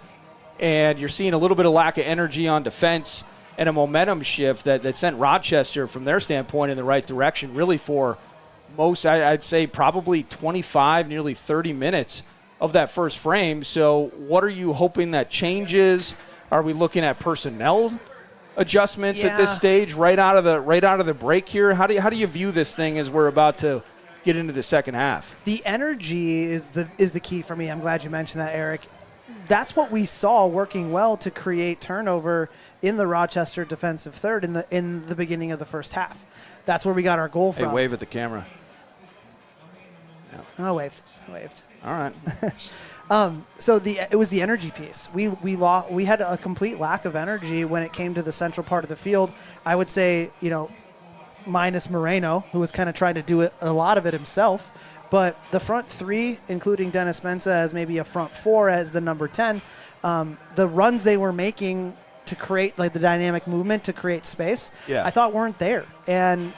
And you're seeing a little bit of lack of energy on defense and a momentum shift that sent Rochester, from their standpoint, in the right direction, really for most, I'd say probably 25, nearly 30 minutes of that first frame. So what are you hoping that changes? Are we looking at personnel adjustments at this stage right out of the break here? How do you view this thing as we're about to get into the second half? The energy is the key for me. I'm glad you mentioned that, Eric. That's what we saw working well to create turnover in the Rochester defensive third in the beginning of the first half. That's where we got our goal from. Hey, wave at the camera. Yeah. I waved. All right. So it was the energy piece. We had a complete lack of energy when it came to the central part of the field. I would say, minus Moreno, who was kind of trying to do a lot of it himself. But the front three, including Dennis Mensa as maybe a front four as the number 10, the runs they were making to create like the dynamic movement to create space, I thought weren't there. And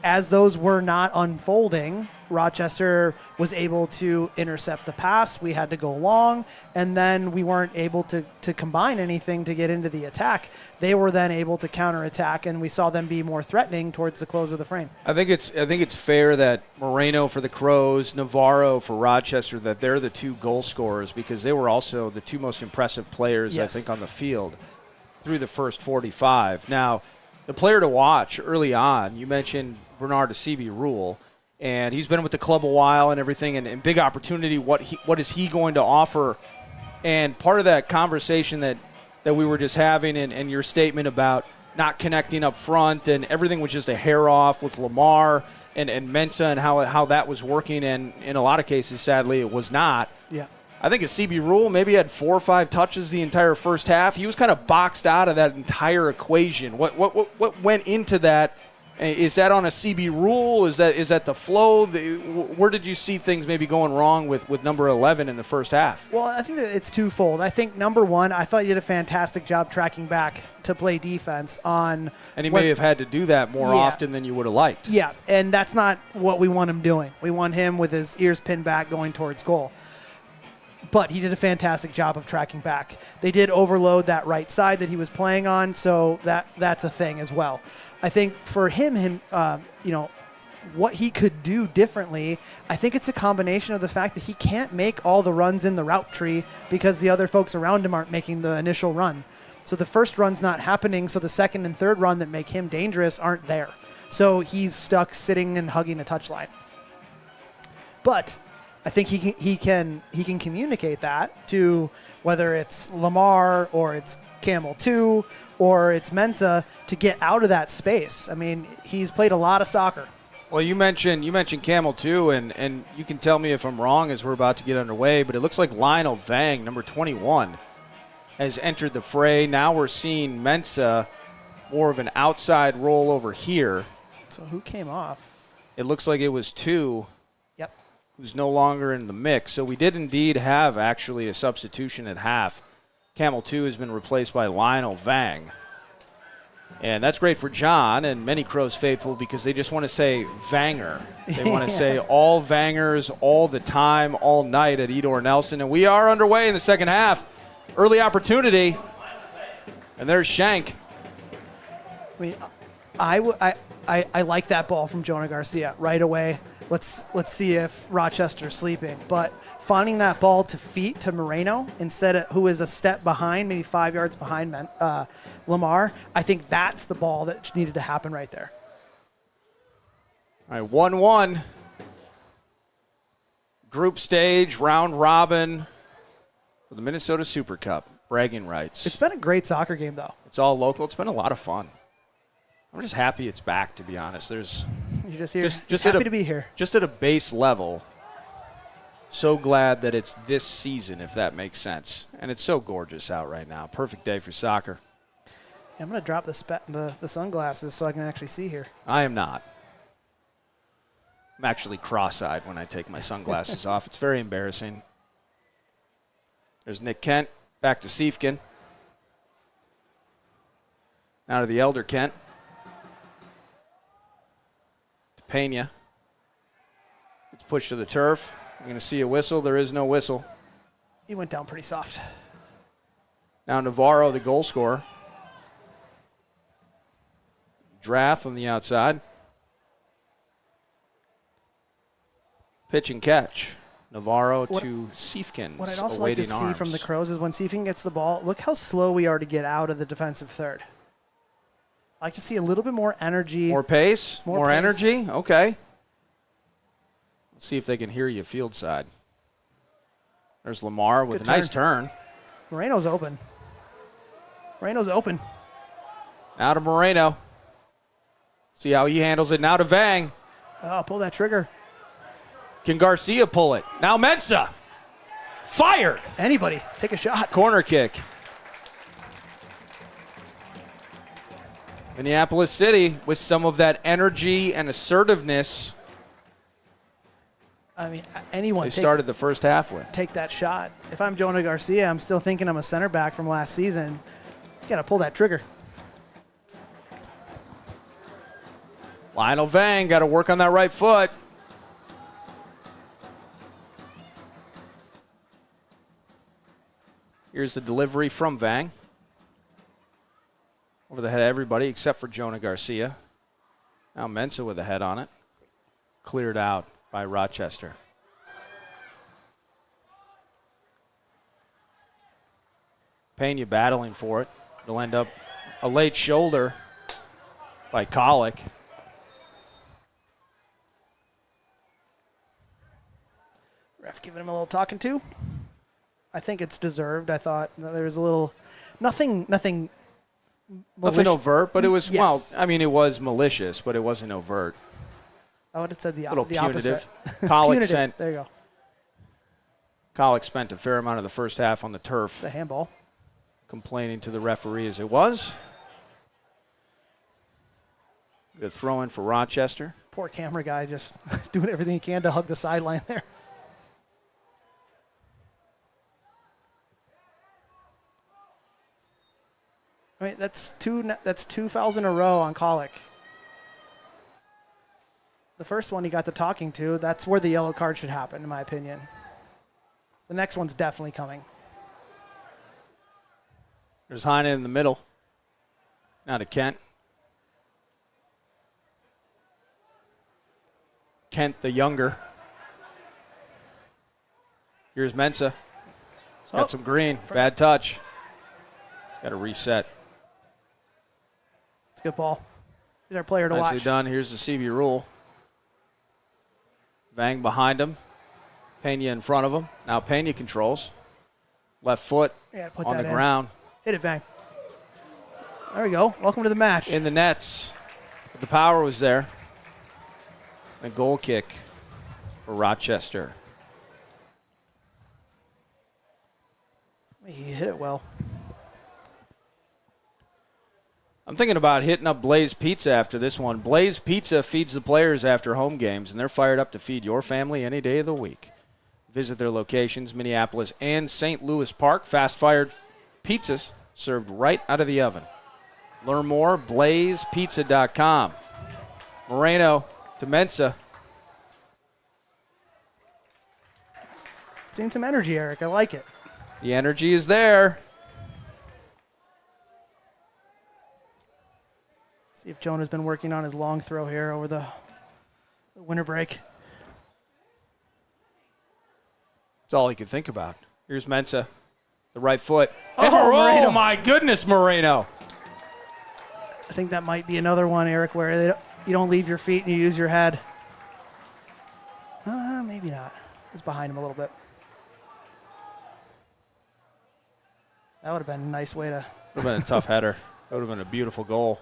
as those were not unfolding, Rochester was able to intercept the pass. We had to go long, and then we weren't able to combine anything to get into the attack. They were then able to counterattack, and we saw them be more threatening towards the close of the frame. I think it's fair that Moreno for the Crows, Navarro for Rochester, that they're the two goal scorers, because they were also the two most impressive players, I think, on the field through the first 45. Now, the player to watch early on, you mentioned Bernard Rule. And he's been with the club a while and everything, and big opportunity. What is he going to offer? And part of that conversation that we were just having, and your statement about not connecting up front, and everything was just a hair off with Lamar and Mensa, and how that was working, and in a lot of cases, sadly, it was not. Yeah. I think CB Rule maybe had 4 or 5 touches the entire first half. He was kind of boxed out of that entire equation. What went into that Is that on a CB rule? Is that the flow? Where did you see things maybe going wrong with number 11 in the first half? Well, I think that it's twofold. I think, number one, I thought he did a fantastic job tracking back to play defense on. And he may have had to do that more often than you would have liked. Yeah, and that's not what we want him doing. We want him with his ears pinned back going towards goal. But he did a fantastic job of tracking back. They did overload that right side that he was playing on, so that's a thing as well. I think for him, what he could do differently, I think it's a combination of the fact that he can't make all the runs in the route tree because the other folks around him aren't making the initial run. So the first run's not happening, so the second and third run that make him dangerous aren't there. So he's stuck sitting and hugging a touchline. But I think he can communicate that to whether it's Lamar or it's Camel 2 or it's Mensa to get out of that space. I mean, he's played a lot of soccer. Well, you mentioned Camel 2, and you can tell me if I'm wrong as we're about to get underway, but it looks like Lionel Vang, number 21, has entered the fray. Now we're seeing Mensa more of an outside role over here. So who came off? It looks like it was 2. Yep. Who's no longer in the mix. So we did indeed have actually a substitution at half. Camel 2 has been replaced by Lionel Vang. And that's great for John and many Crows faithful because they just want to say Vanger. They want to say all Vangers all the time, all night at Edor Nelson. And we are underway in the second half. Early opportunity. And there's Shank. I mean, I like that ball from Jonah Garcia right away. Let's see if Rochester's sleeping. But finding that ball to feet to Moreno instead of who is a step behind, maybe 5 yards behind Lamar, I think that's the ball that needed to happen right there. All right, 1-1. Group stage, round robin for the Minnesota Super Cup. Bragging rights. It's been a great soccer game, though. It's all local. It's been a lot of fun. I'm just happy it's back, to be honest. You're just here. Just happy to be here. Just at a base level, so glad that it's this season, if that makes sense. And it's so gorgeous out right now. Perfect day for soccer. I'm going to drop the sunglasses so I can actually see here. I am not. I'm actually cross-eyed when I take my sunglasses off. It's very embarrassing. There's Nick Kent, back to Siefkin. Now to the elder Kent. Pena. It's pushed to the turf. You're going to see a whistle. There is no whistle. He went down pretty soft. Now Navarro, the goal scorer. Draft on the outside. Pitch and catch. Navarro to Siefkins. What I'd also like to see from the Crows is when Siefkin gets the ball, look how slow we are to get out of the defensive third. I like to see a little bit more energy. More pace? More pace. Energy? Okay. Let's see if they can hear you field side. There's Lamar with a nice turn. Moreno's open. Now to Moreno. See how he handles it. Now to Vang. Oh, pull that trigger. Can Garcia pull it? Now Mensa. Fired. Anybody, take a shot. Corner kick. Minneapolis City with some of that energy and assertiveness. I mean, anyone. They started the first half with. Take that shot. If I'm Jonah Garcia, I'm still thinking I'm a center back from last season. You got to pull that trigger. Lionel Vang got to work on that right foot. Here's the delivery from Vang. Over the head of everybody except for Jonah Garcia. Now Mensa with a head on it. Cleared out by Rochester. Pena battling for it. It'll end up a late shoulder by Colick. Ref giving him a little talking to. I think it's deserved. I thought there was a little, nothing overt, but it was, yes. Well, I mean, it was malicious, but it wasn't overt. I would have said the punitive. opposite. Colick there you go. Colick spent a fair amount of the first half on the turf. The handball. Complaining to the referee as it was. The throw in for Rochester. Poor camera guy just doing everything he can to hug the sideline there. I mean, that's two fouls in a row on Colic. The first one he got to talking to, that's where the yellow card should happen, in my opinion. The next one's definitely coming. There's Heine in the middle. Now to Kent. Kent the younger. Here's Mensa. Got some green. Bad touch. Got to reset. It's a good ball. He's our player to watch. Nicely done. Here's the CB rule. Vang behind him. Pena in front of him. Now Pena controls. Left foot on the ground. Hit it, Vang. There we go. Welcome to the match. In the nets. The power was there. A goal kick for Rochester. He hit it well. I'm thinking about hitting up Blaze Pizza after this one. Blaze Pizza feeds the players after home games, and they're fired up to feed your family any day of the week. Visit their locations, Minneapolis and St. Louis Park. Fast-fired pizzas served right out of the oven. Learn more, blazepizza.com. Moreno to Mensa. Seen some energy, Eric. I like it. The energy is there. See if Jonah's been working on his long throw here over the winter break. That's all he could think about. Here's Mensa, the right foot. Oh, Moreno. My goodness, Moreno. I think that might be another one, Eric, where you don't leave your feet and you use your head. Maybe not. It's behind him a little bit. That would have been a nice way to... Would have been a tough header. That would have been a beautiful goal.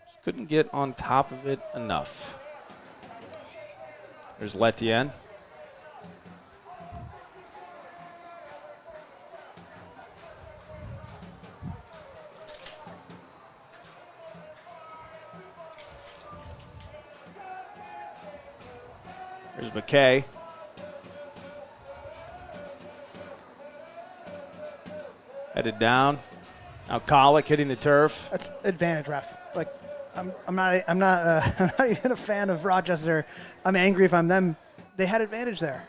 Just couldn't get on top of it enough. There's Letien. There's McKay. Headed down. Now Colic hitting the turf. That's advantage, ref. Like, I'm not I'm not even a fan of Rochester. I'm angry if I'm them. They had advantage there.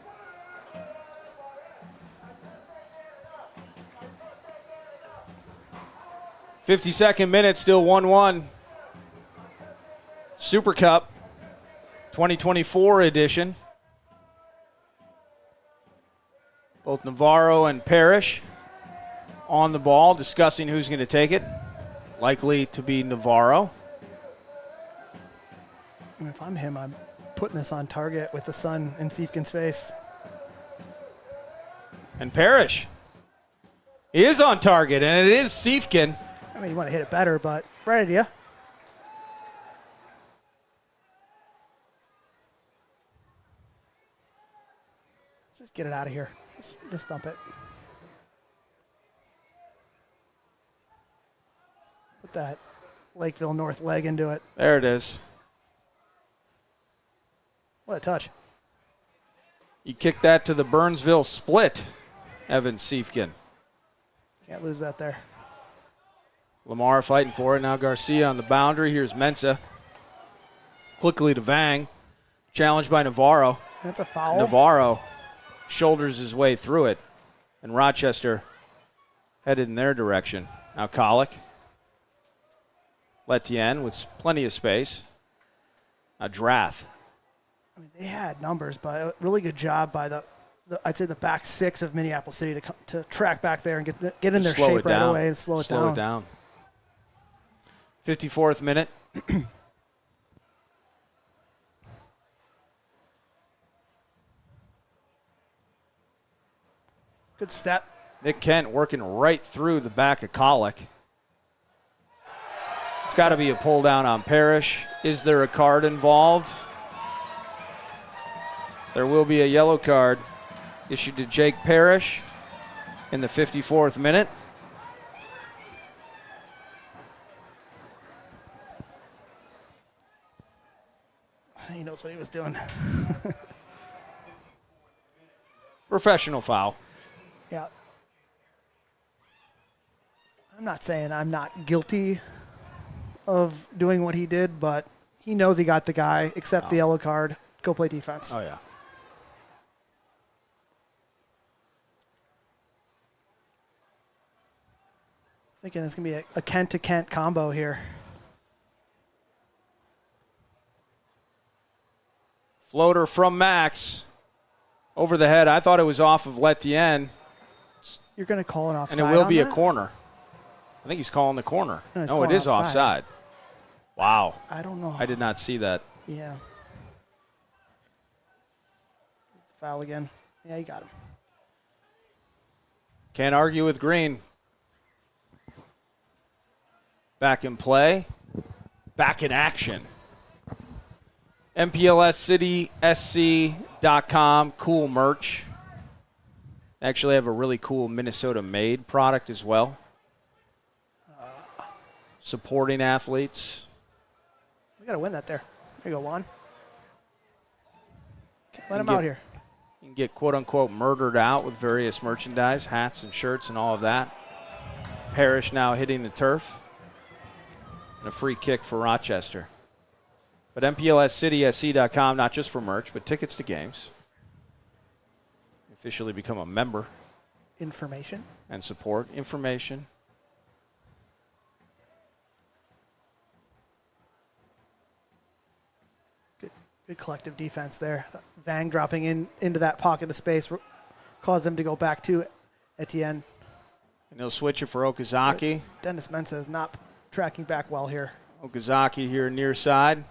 .52 minute, still 1-1. Super Cup 2024 edition. Both Navarro and Parrish on the ball, discussing who's going to take it. Likely to be Navarro. And if I'm him, I'm putting this on target with the sun in Siefkin's face. And Parrish. He is on target, and it is Siefkin. I mean, you want to hit it better, but right idea. Just get it out of here. Just thump it. Put that Lakeville North leg into it. There it is. What a touch. You kick that to the Burnsville split, Evan Siefkin. Can't lose that there. Lamar fighting for it. Now Garcia on the boundary. Here's Mensa. Quickly to Vang. Challenged by Navarro. That's a foul. Navarro shoulders his way through it. And Rochester headed in their direction. Now Colic. Letien with plenty of space. Now Drath. I mean, they had numbers, but a really good job by I'd say the back six of Minneapolis City to track back there and get in their shape right away and slow it down. 54th minute. Good step. Nick Kent working right through the back of Colic. It's got to be a pull down on Parrish. Is there a card involved? There will be a yellow card issued to Jake Parrish in the 54th minute. knows what he was doing. Professional foul. Yeah. I'm not saying I'm not guilty of doing what he did, but he knows he got the guy, accept the yellow card, go play defense. Oh, yeah. Thinking it's going to be a Kent to Kent combo here. Floater from Max. Over the head. I thought it was off of Letienne. You're going to call an offside. And it will on be that? a corner. I think he's calling the corner. No, No, it is offside. Wow. I don't know. I did not see that. Yeah. Foul again. Yeah, you got him. Can't argue with Green. Back in play. Back in action. Mpls City SC.com. Cool merch. Actually, I have a really cool Minnesota-made product as well. Supporting athletes. We got to win that there. There you go, Juan. Let him out here. You can get quote-unquote murdered out with various merchandise, hats and shirts and all of that. Parrish now hitting the turf. And a free kick for Rochester. But MPLSCitySC.com, not just for merch, but tickets to games. Officially become a member. Information. And support. Information. Good collective defense there. Vang dropping into that pocket of space caused them to go back to Etienne. And he'll switch it for Okazaki. Dennis Mensah is not tracking back well here. Okazaki here near side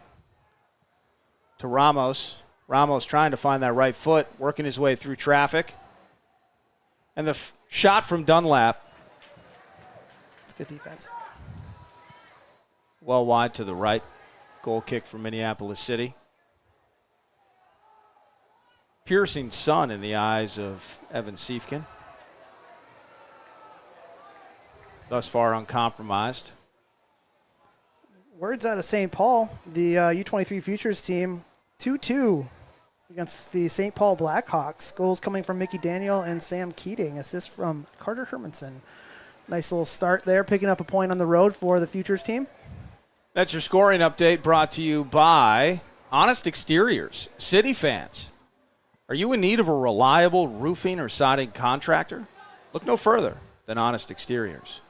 to Ramos. Ramos trying to find that right foot, working his way through traffic. And the shot from Dunlap. It's good defense. Well wide to the right. Goal kick from Minneapolis City. Piercing sun in the eyes of Evan Siefkin. Thus far uncompromised. Words out of St. Paul, the U23 Futures team, 2-2 against the St. Paul Blackhawks. Goals coming from Mickey Daniel and Sam Keating. Assist from Carter Hermanson. Nice little start there, picking up a point on the road for the Futures team. That's your scoring update brought to you by Honest Exteriors. City fans, are you in need of a reliable roofing or siding contractor? Look no further than Honest Exteriors.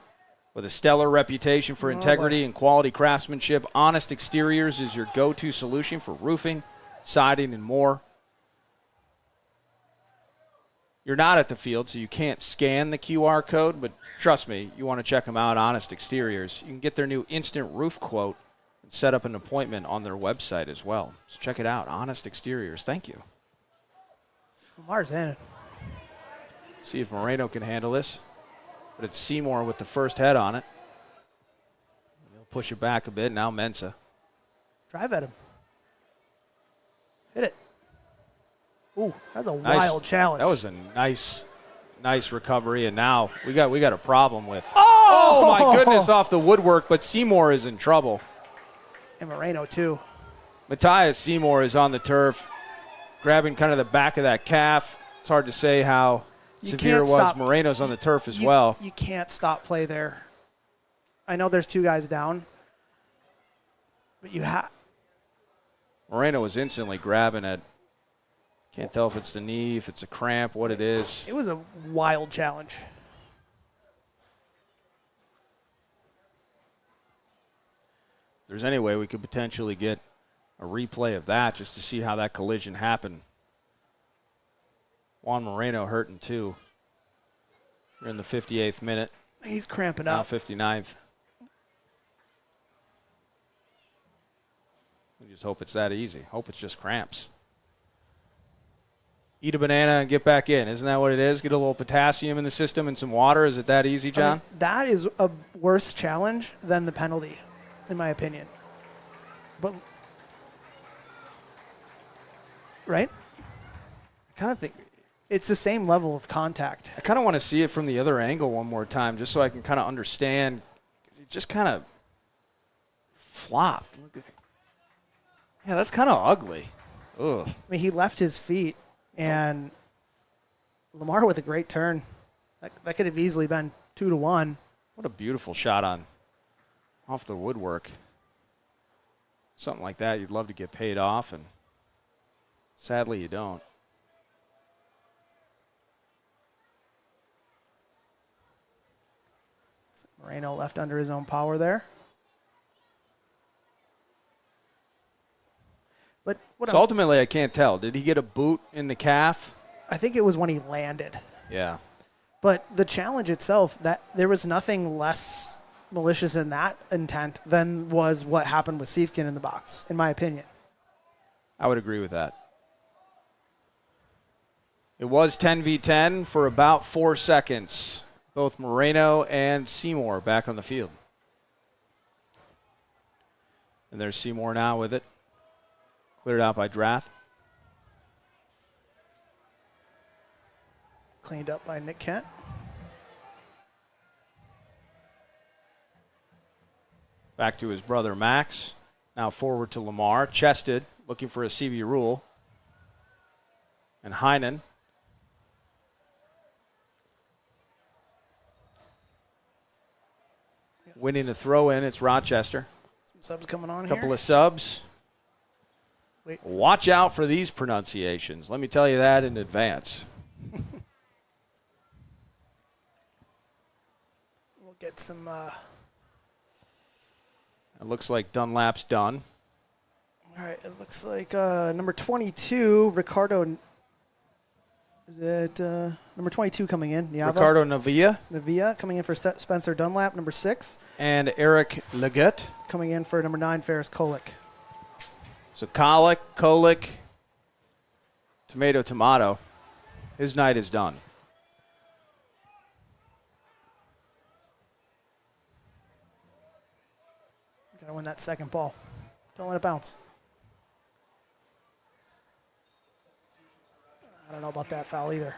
With a stellar reputation for integrity and quality craftsmanship, Honest Exteriors is your go-to solution for roofing, siding, and more. You're not at the field, so you can't scan the QR code, but trust me, you want to check them out, Honest Exteriors. You can get their new instant roof quote and set up an appointment on their website as well. So check it out, Honest Exteriors. Thank you. Lamar's in. See if Moreno can handle this. But it's Seymour with the first head on it. He'll push it back a bit. Now Mensah. Drive at him. Hit it. Ooh, that's a wild challenge. That was a nice recovery. And now we got a problem with. Oh my goodness, off the woodwork. But Seymour is in trouble. And Moreno too. Matthias Seymour is on the turf, grabbing kind of the back of that calf. It's hard to say how severe it was. Moreno's on the turf as well. You can't stop play there. I know there's two guys down, but you have. Moreno was instantly grabbing it. Can't tell if it's the knee, if it's a cramp, what it is. It was a wild challenge. If there's any way we could potentially get a replay of that just to see how that collision happened. Juan Moreno hurting too. We're in the 58th minute. He's cramping now up. 59th. We just hope it's that easy. Hope it's just cramps. Eat a banana and get back in. Isn't that what it is? Get a little potassium in the system and some water. Is it that easy, John? I mean, that is a worse challenge than the penalty, in my opinion. But right? I kind of think it's the same level of contact. I kind of want to see it from the other angle one more time just so I can kind of understand. It just kind of flopped. Yeah, that's kind of ugly. Ugh. I mean, he left his feet, and Lamar with a great turn. That could have easily been 2-1. What a beautiful shot off the woodwork. Something like that, you'd love to get paid off, and sadly you don't. Moreno left under his own power there. But so ultimately, I can't tell. Did he get a boot in the calf? I think it was when he landed. Yeah. But the challenge itself, that there was nothing less malicious in that intent than was what happened with Siefkin in the box, in my opinion. I would agree with that. It was 10v10 for about 4 seconds. Both Moreno and Seymour back on the field. And there's Seymour now with it. Cleared out by Draft. Cleaned up by Nick Kent. Back to his brother Max. Now forward to Lamar. Chested, looking for a CB rule. And Heinen. Winning the throw in, it's Rochester. Some subs coming on Couple here. of subs. Wait. Watch out for these pronunciations. Let me tell you that in advance. We'll get some. It looks like Dunlap's done. All right, it looks like number 22, Ricardo. Is it number 22 coming in? Niava? Ricardo Navia coming in for Spencer Dunlap, number 6. and Eric Leggett. Coming in for number 9, Ferris Kolick. So Kolick, tomato. His night is done. Gotta win that second ball. Don't let it bounce. I don't know about that foul either.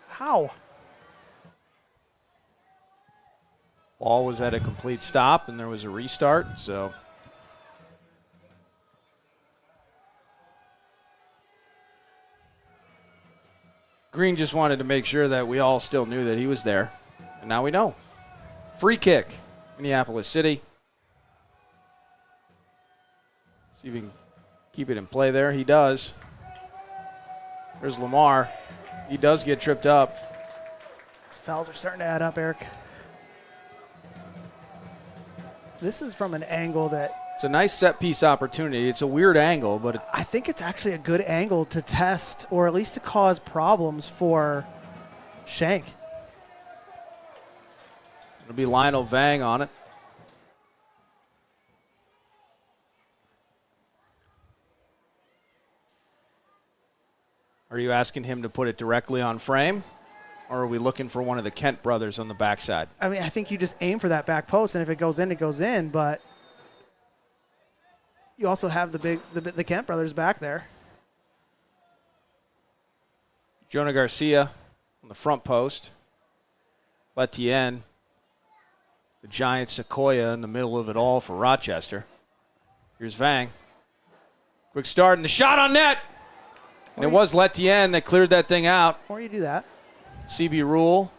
How? Ball was at a complete stop, and there was a restart, so. Green just wanted to make sure that we all still knew that he was there, and now we know. Free kick, Minneapolis City. See if he can keep it in play there. He does. There's Lamar. He does get tripped up. These fouls are starting to add up, Eric. This is from an angle that It's a nice set-piece opportunity. It's a weird angle, but I think it's actually a good angle to test or at least to cause problems for Shank. it'll be Lionel Vang on it. Are you asking him to put it directly on frame, or are we looking for one of the Kent brothers on the backside? I mean, I think you just aim for that back post, and if it goes in, it goes in. But you also have the Kent brothers back there. Jonah Garcia on the front post. Letienne, the giant sequoia in the middle of it all for Rochester. Here's Vang. Quick start, and the shot on net. And it was Letienne that cleared that thing out. Or you do that. CB rule.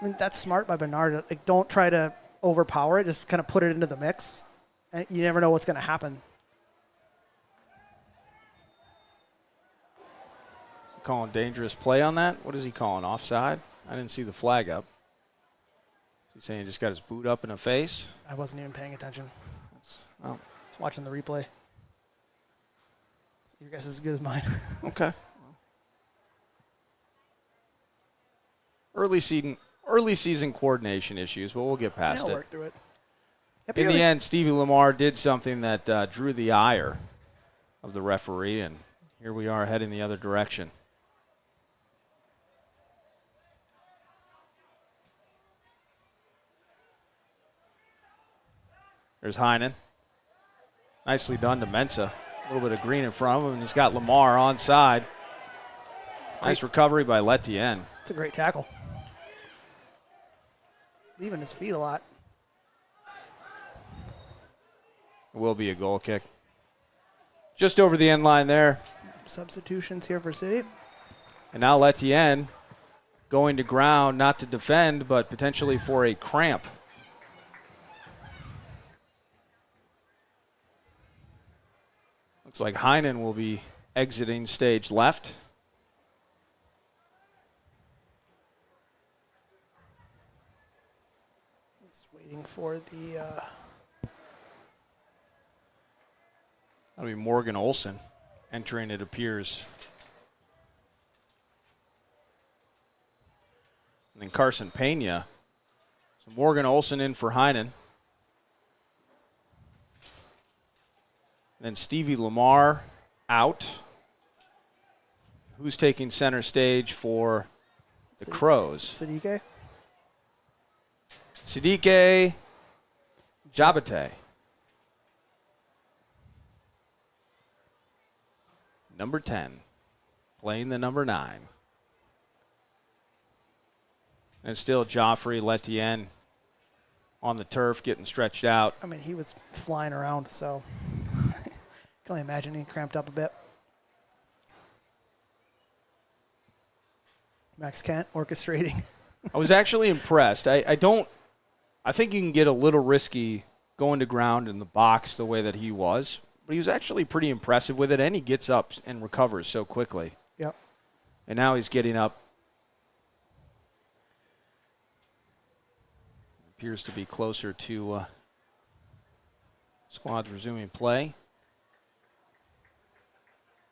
I mean, that's smart by Bernard. Like, don't try to overpower it. Just kind of put it into the mix. And you never know what's going to happen. Calling dangerous play on that? What is he calling? Offside? I didn't see the flag up. He's saying he just got his boot up in the face. I wasn't even paying attention. Oh, I was watching the replay. Your guess is as good as mine. okay. Early season coordination issues, but we'll get past I'll it. work through it. Yep, In the end, Stevie Lamar did something that drew the ire of the referee, and here we are heading the other direction. There's Heinen. Nicely done to Mensah. A little bit of green in front of him, and he's got Lamar onside. Nice recovery by Letienne. It's a great tackle. He's leaving his feet a lot. It will be a goal kick. Just over the end line there. Substitutions here for City. And now Letienne going to ground, not to defend, but potentially for a cramp. Looks like Heinen will be exiting stage left. Just waiting for the... That'll be Morgan Olson entering, it appears. And then Carson Pena. So Morgan Olson in for Heinen. And then Stevie Lamar out. Who's taking center stage for the Crows? Siddique. Siddique Jabate. Number 10, playing the number 9. And still Joffrey Letienne on the turf, getting stretched out. I mean, he was flying around, so I can only imagine he cramped up a bit. Max Kent orchestrating. I was actually impressed. I think you can get a little risky going to ground in the box the way that he was. But he was actually pretty impressive with it, and he gets up and recovers so quickly. Yep. And now he's getting up. Appears to be closer to squad's resuming play.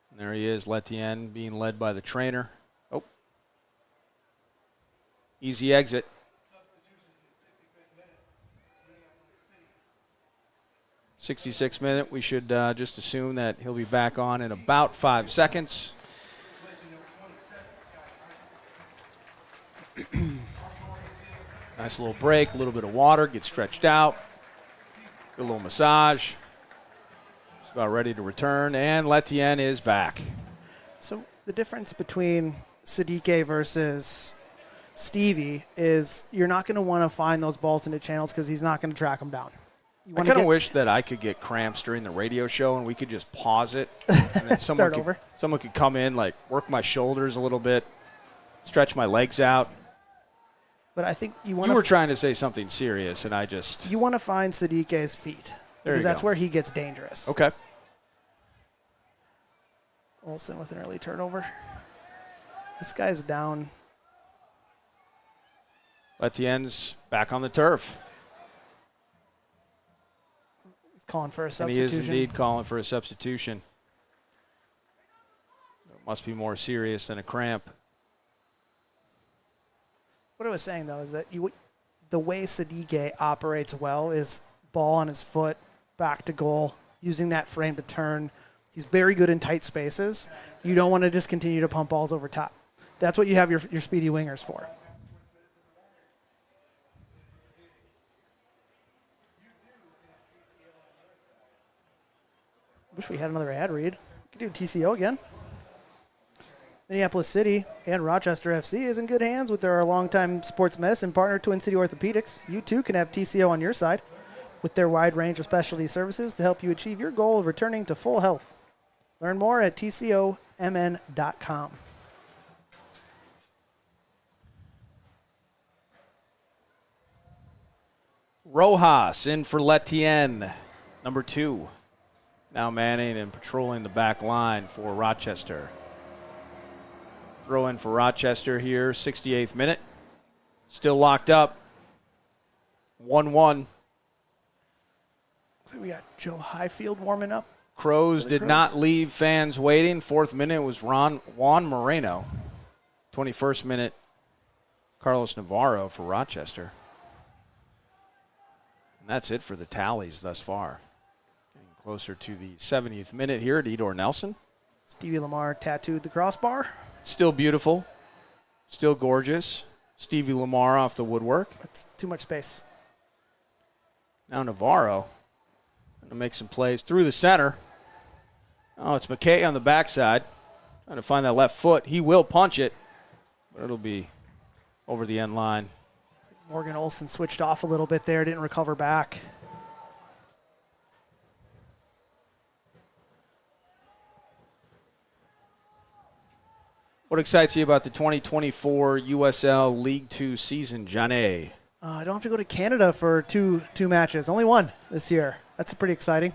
And there he is, Letienne, being led by the trainer. Oh. Easy exit. 66th minute, we should just assume that he'll be back on in about 5 seconds. Nice little break, a little bit of water, get stretched out. Get a little massage. Just about ready to return, and Letienne is back. So the difference between Siddique versus Stevie is you're not going to want to find those balls into channels because he's not going to track them down. I kind of wish that I could get cramps during the radio show and we could just pause it. And then someone could come in, like work my shoulders a little bit, stretch my legs out. But I think you were trying to say something serious, and I just... You want to find Siddique's feet. Because that's where he gets dangerous. Okay. Olsen with an early turnover. This guy's down. Letienne's back on the turf. Calling for a substitution. And he is indeed calling for a substitution. It must be more serious than a cramp. What I was saying, though, is that the way Siddique operates well is ball on his foot, back to goal, using that frame to turn. He's very good in tight spaces. You don't want to just continue to pump balls over top. That's what you have your speedy wingers for. Wish we had another ad read. We could do TCO again. Minneapolis City and Rochester FC is in good hands with their longtime sports medicine partner, Twin City Orthopedics. You too can have TCO on your side with their wide range of specialty services to help you achieve your goal of returning to full health. Learn more at tcomn.com. Rojas in for Letienne, number 2. Now manning and patrolling the back line for Rochester. Throw in for Rochester here, 68th minute. Still locked up. 1-1. So we got Joe Highfield warming up. Crows did not leave fans waiting. 4th minute was Juan Moreno. 21st minute, Carlos Navarro for Rochester. And that's it for the tallies thus far. Getting closer to the 70th minute here at Edor Nelson. Stevie Lamar tattooed the crossbar. Still beautiful. Still gorgeous. Stevie Lamar off the woodwork. That's too much space. Now Navarro going to make some plays through the center. Oh, it's McKay on the backside. Trying to find that left foot. He will punch it, but it'll be over the end line. Morgan Olson switched off a little bit there, didn't recover back. What excites you about the 2024 USL League Two season, Johnny? I don't have to go to Canada for two matches. Only one this year. That's pretty exciting.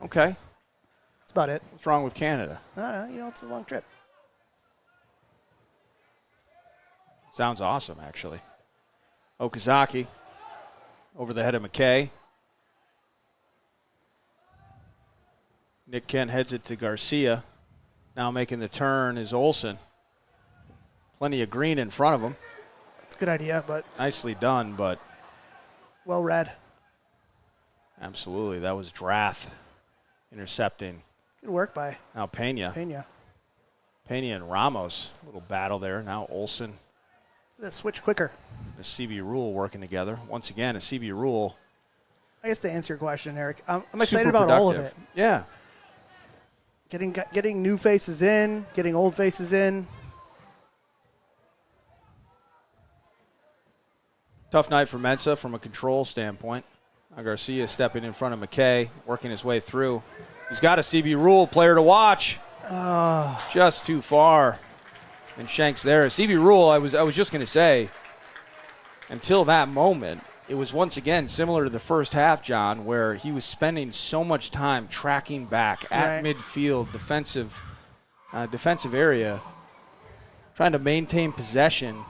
Okay. That's about it. What's wrong with Canada? It's a long trip. Sounds awesome, actually. Okazaki over the head of McKay. Nick Kent heads it to Garcia. Now making the turn is Olsen. Plenty of green in front of him. It's a good idea, but Nicely done, but well read. absolutely. That was Drath intercepting. Good work by Now Pena. Pena. Pena and Ramos. A little battle there. Now Olsen The switch quicker. and CB Rule working together. Once again, a CB Rule. I guess to answer your question, Eric, I'm excited super about all of productive. it. Yeah. Getting new faces in, getting old faces in. Tough night for Mensa from a control standpoint. Now Garcia stepping in front of McKay, working his way through. He's got a CB Rule player to watch. Just too far. And Shanks there. CB Rule, I was just going to say, until that moment, it was once again similar to the first half, John, where he was spending so much time tracking back at midfield, defensive area, trying to maintain possession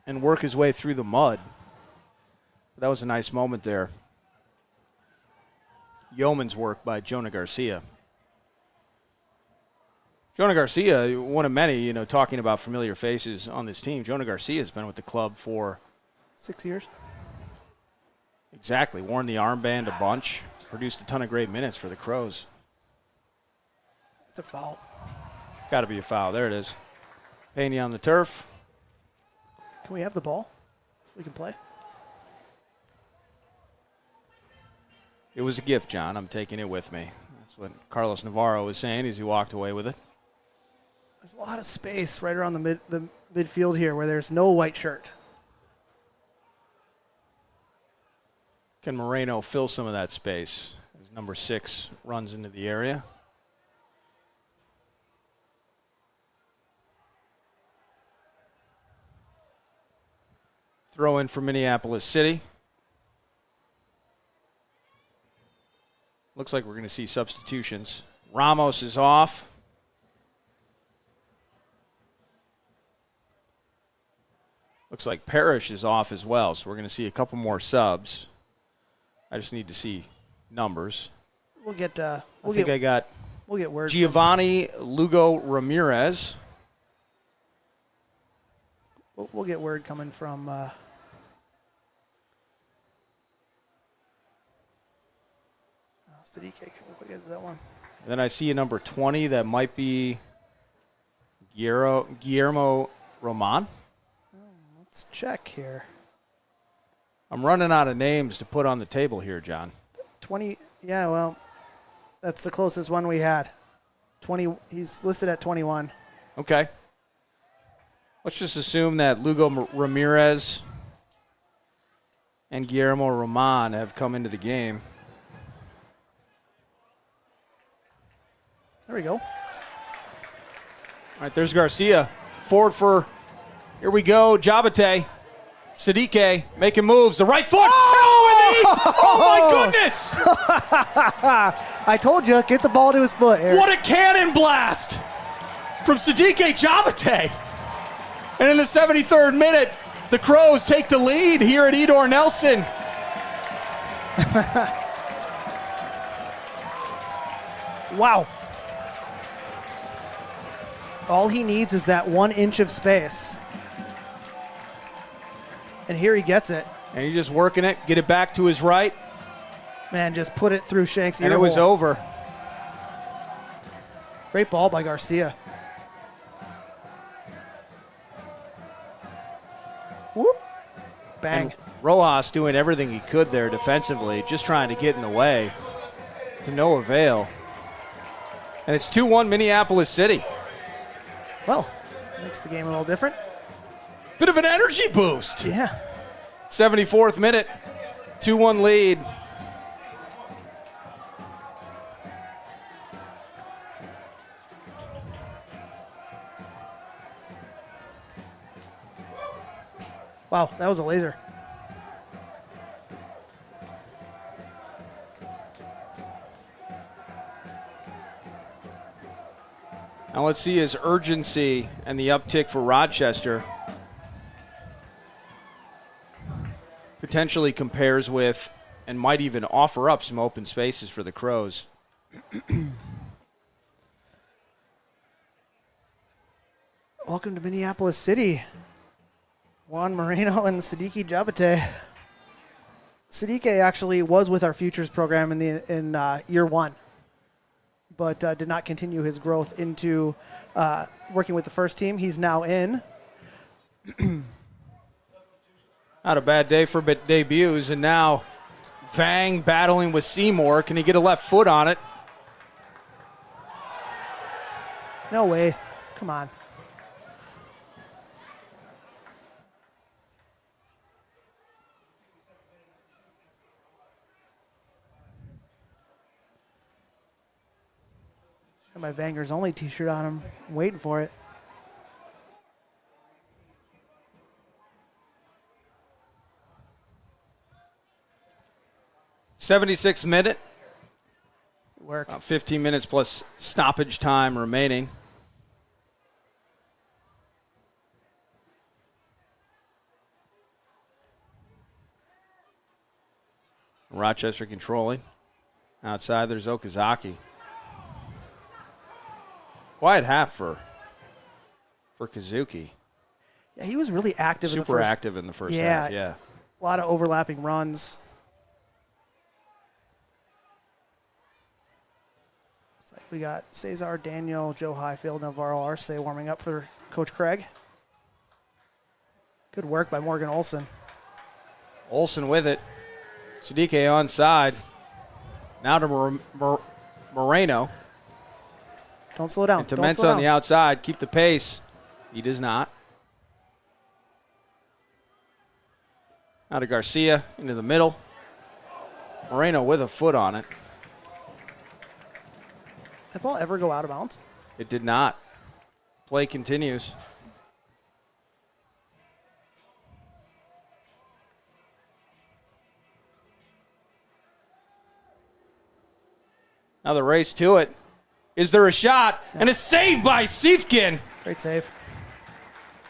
and work his way through the mud. That was a nice moment there. Yeoman's work by Jonah Garcia. Jonah Garcia, one of many, talking about familiar faces on this team. Jonah Garcia has been with the club for 6 years. Exactly. Worn the armband a bunch. Produced a ton of great minutes for the Crows. It's a foul. Got to be a foul. There it is. Pena on the turf. Can we have the ball so we can play? It was a gift, John. I'm taking it with me. That's what Carlos Navarro was saying as he walked away with it. There's a lot of space right around the midfield here where there's no white shirt. Can Moreno fill some of that space as number 6 runs into the area? Throw in for Minneapolis City. Looks like we're going to see substitutions. Ramos is off. Looks like Parrish is off as well, so we're going to see a couple more subs. I just need to see numbers. We'll get. We'll get word. Giovanni Lugo Ramirez. We'll get word coming from. Siddique, we'll get that one. Then I see a number 20 that might be Guillermo Roman. Let's check here. I'm running out of names to put on the table here, John. 20. Yeah, well, that's the closest one we had. 20. He's listed at 21. Okay. Let's just assume that Lugo Ramirez and Guillermo Roman have come into the game. There we go. All right, there's Garcia. Forward for, here we go, Jabate. Siddique making moves. The right foot. Oh my goodness! I told you, get the ball to his foot, Eric. What a cannon blast from Siddique Jabate. And in the 73rd minute, the Crows take the lead here at Edor Nelson. Wow. All he needs is that 1 inch of space. And here he gets it. And he's just working it, get it back to his right. Man, just put it through Shanks' ear And it was hole. over. Great ball by Garcia. Whoop. Bang. And Rojas doing everything he could there defensively, just trying to get in the way. To no avail. And it's 2-1 Minneapolis City. Well, makes the game a little different. Bit of an energy boost. Yeah. 74th minute, 2-1 lead. Wow, that was a laser. Now let's see his urgency and the uptick for Rochester. Potentially compares with and might even offer up some open spaces for the Crows. Welcome to Minneapolis City. Juan Moreno and Siddiqui Jabate. Siddiqui actually was with our futures program in year one, but did not continue his growth into working with the first team. He's now in. Not a bad day for debuts, and now Vang battling with Seymour. Can he get a left foot on it? No way. Come on. Got my Vangers Only t-shirt on him. I'm waiting for it. '76th minute. Work. 15 minutes plus stoppage time remaining. Rochester controlling. Outside, there's Okazaki. Quiet half for Kazuki. Yeah, he was really active. Super active in the first half, yeah. A lot of overlapping runs. It's like we got Cesar, Daniel, Joe Highfield, Navarro Arce warming up for Coach Craig. Good work by Morgan Olson. Olson with it. Siddiqui onside. Now to Moreno. Don't slow down. And to Mensah on the outside. Keep the pace. He does not. Now to Garcia into the middle. Moreno with a foot on it. Did that ball ever go out of bounds? It did not. Play continues. Now the race to it. Is there a shot? Yeah. And a save by Siefkin. Great save.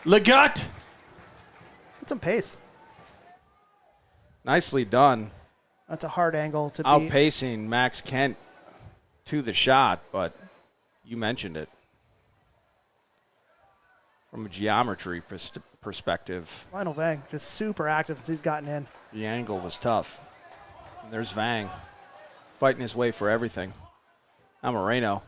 Legut. Get some pace. Nicely done. That's a hard angle to be. Outpacing Max Kent to the shot, but you mentioned it. From a geometry perspective. Lionel Vang, just super active since he's gotten in. The angle was tough. And there's Vang, fighting his way for everything. Now Moreno.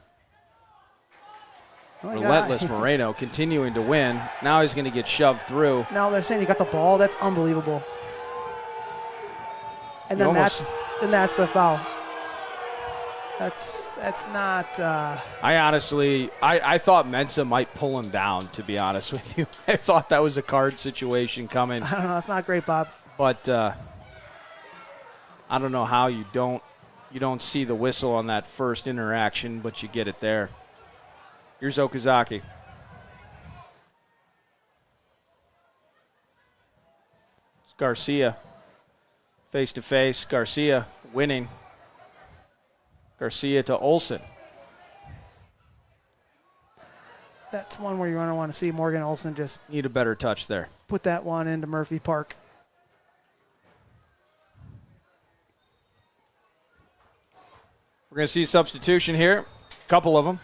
Oh Relentless Moreno continuing to win. Now he's going to get shoved through. Now they're saying he got the ball. That's unbelievable. And then that's the foul. That's not. I honestly, I thought Mensah might pull him down, to be honest with you. I thought that was a card situation coming. I don't know. It's not great, Bob. But I don't know how you don't see the whistle on that first interaction, but you get it there. Here's Okazaki. It's Garcia. Face to face. Garcia winning. Garcia to Olson. That's one where you're going to want to see Morgan Olson just need a better touch there. Put that one into Murphy Park. We're going to see substitution here. A couple of them.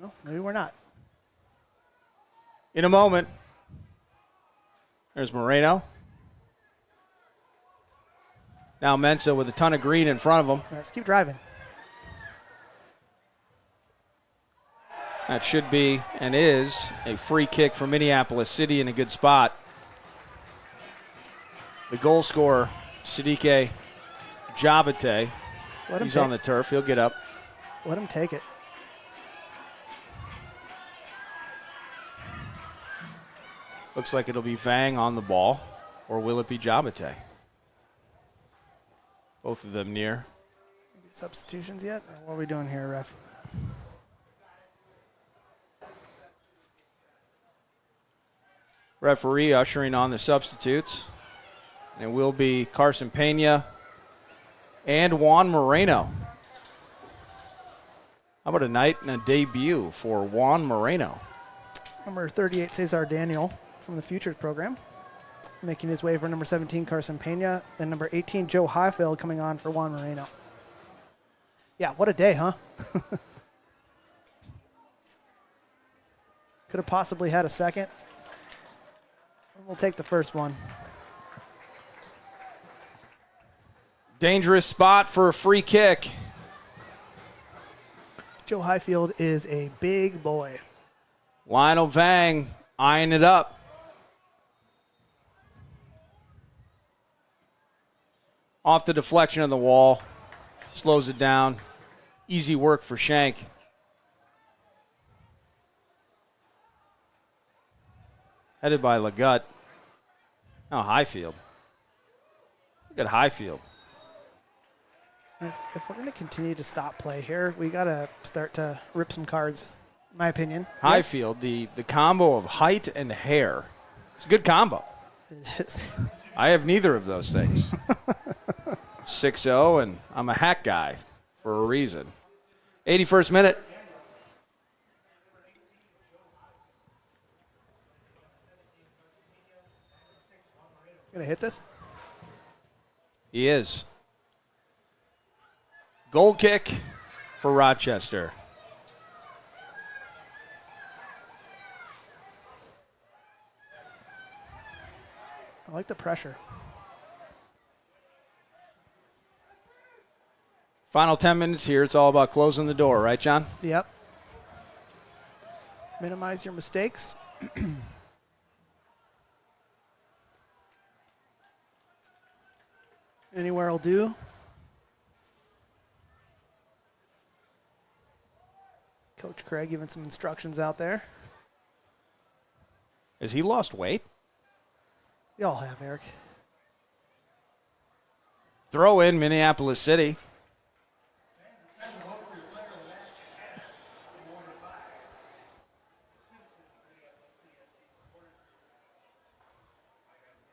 No, maybe we're not. In a moment. There's Moreno. Now Mensah with a ton of green in front of him. All right, let's keep driving. That should be and is a free kick for Minneapolis City in a good spot. The goal scorer, Siddiqui Jabate. He's on the turf. He'll get up. Let him take it. Looks like it'll be Vang on the ball, or will it be Jabate? Both of them near. Substitutions yet? Or what are we doing here, ref? Referee ushering on the substitutes. And it will be Carson Pena and Juan Moreno. How about a night and a debut for Juan Moreno? Number 38, Cesar Daniel from the Futures program. Making his way for number 17, Carson Pena. And number 18, Joe Highfield coming on for Juan Moreno. Yeah, what a day, huh? Could have possibly had a second. We'll take the first one. Dangerous spot for a free kick. Joe Highfield is a big boy. Lionel Vang eyeing it up. Off the deflection of the wall. Slows it down. Easy work for Shank. Headed by Legut. Now Highfield. Look at Highfield. If we're going to continue to stop play here, we got to start to rip some cards, in my opinion. Highfield, the combo of height and hair. It's a good combo. It is. I have neither of those things. 6-0, and I'm a hack guy for a reason. 81st minute. Going to hit this? He is. Goal kick for Rochester. I like the pressure. Final 10 minutes here. It's all about closing the door, right, John? Yep. Minimize your mistakes. Anywhere will do. Coach Craig giving some instructions out there. Has he lost weight? We all have, Eric. Throw in Minneapolis City.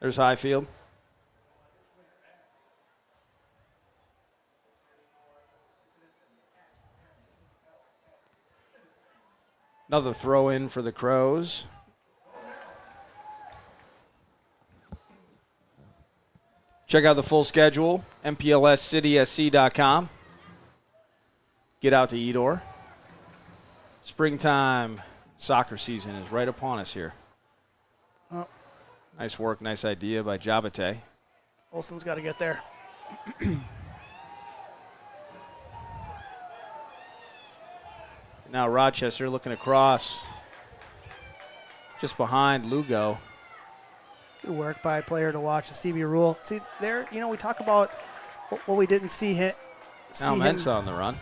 There's Highfield. Another throw in for the Crows. Check out the full schedule, MPLSCitySC.com. Get out to Edor. Springtime soccer season is right upon us here. Oh. Nice work, nice idea by Jabate. Olsen's got to get there. Now Rochester looking across, just behind Lugo. Good work by a player to watch the CB rule. See, there, we talk about what we didn't see him. Now Mensah on the run.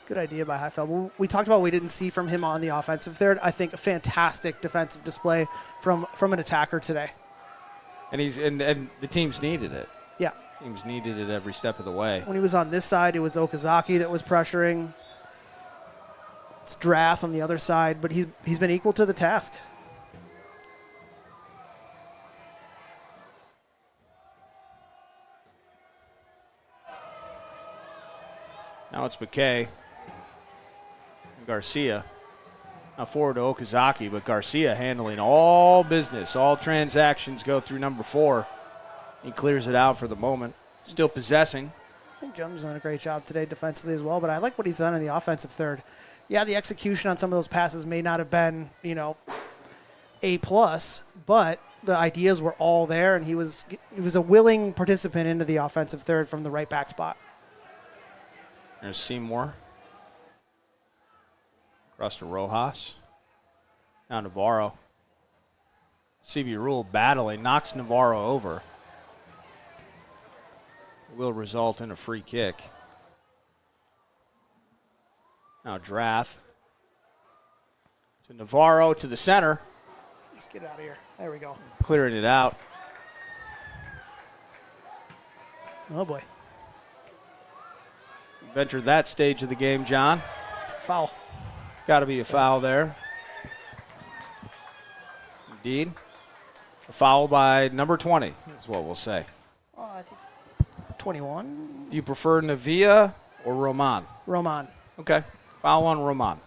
Good idea by Highfield. We talked about what we didn't see from him on the offensive third. I think a fantastic defensive display from an attacker today. And the teams needed it. Yeah. Teams needed it every step of the way. When he was on this side, it was Okazaki that was pressuring. It's Drath on the other side, but he's been equal to the task. Now it's McKay. Garcia. Now forward to Okazaki, but Garcia handling all business. All transactions go through number 4. He clears it out for the moment. Still possessing. I think Jones has done a great job today defensively as well, but I like what he's done in the offensive third. Yeah, the execution on some of those passes may not have been, A+, but the ideas were all there, and he was a willing participant into the offensive third from the right back spot. There's Seymour. Across to Rojas. Now Navarro. CB Rule battling, knocks Navarro over. Will result in a free kick. Now Drath. To Navarro to the center. Let's get out of here. There we go. Clearing it out. Oh, boy. We've entered that stage of the game, John. It's a foul. Got to be a foul there. Indeed. Foul by number 20 is what we'll say. I think 21. Do you prefer Navia or Roman? Roman. Okay. Foul on Roman.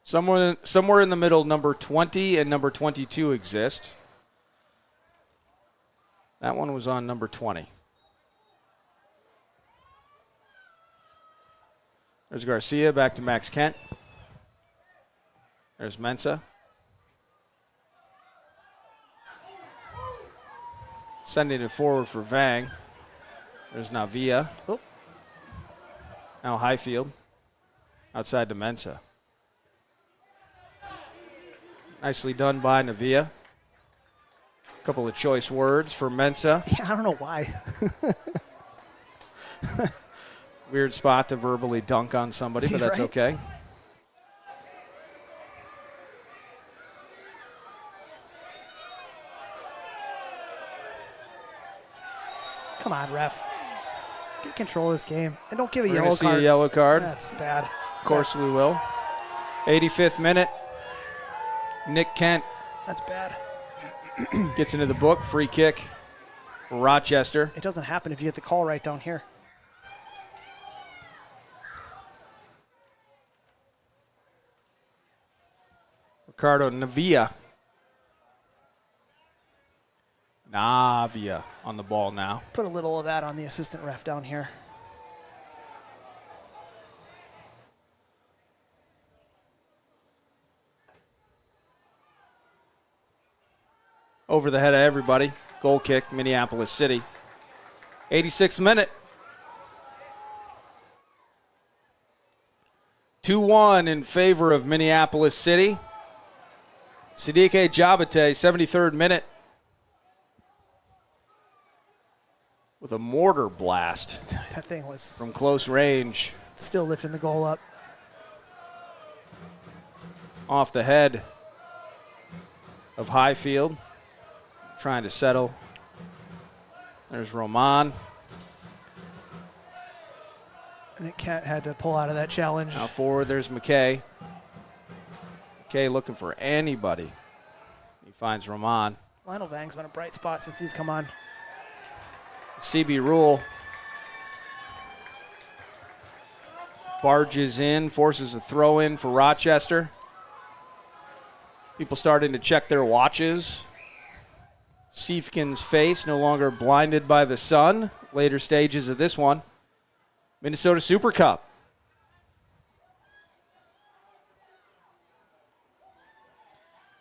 Somewhere in the middle, number 20 and number 22 exist. That one was on number 20. There's Garcia, back to Max Kent. There's Mensah. Sending it forward for Vang. There's Navia. Oh. Now Highfield. Outside to Mensah. Nicely done by Navia. A couple of choice words for Mensah. Yeah, I don't know why. Weird spot to verbally dunk on somebody, but that's right? okay. Come on, ref. Get control of this game. And don't give a We're yellow going to see card. a yellow card. That's bad. Of course we will. 85th minute. Nick Kent That's bad. gets into the book. Free kick for Rochester. It doesn't happen if you get the call right down here. Ricardo Navia on the ball now. Put a little of that on the assistant ref down here. Over the head of everybody. Goal kick, Minneapolis City. 86th minute. 2-1 in favor of Minneapolis City. Siddique Jabate, 73rd minute. With a mortar blast That thing was from close range. still lifting the goal up. Off the head of Highfield. Trying to settle. There's Roman. And it had to pull out of that challenge. Now forward, there's McKay. McKay looking for anybody. He finds Roman. Lionel Vang's been a bright spot since he's come on. CB Rule barges in, forces a throw in for Rochester. People starting to check their watches. Siefkin's face no longer blinded by the sun. Later stages of this one. Minnesota Super Cup.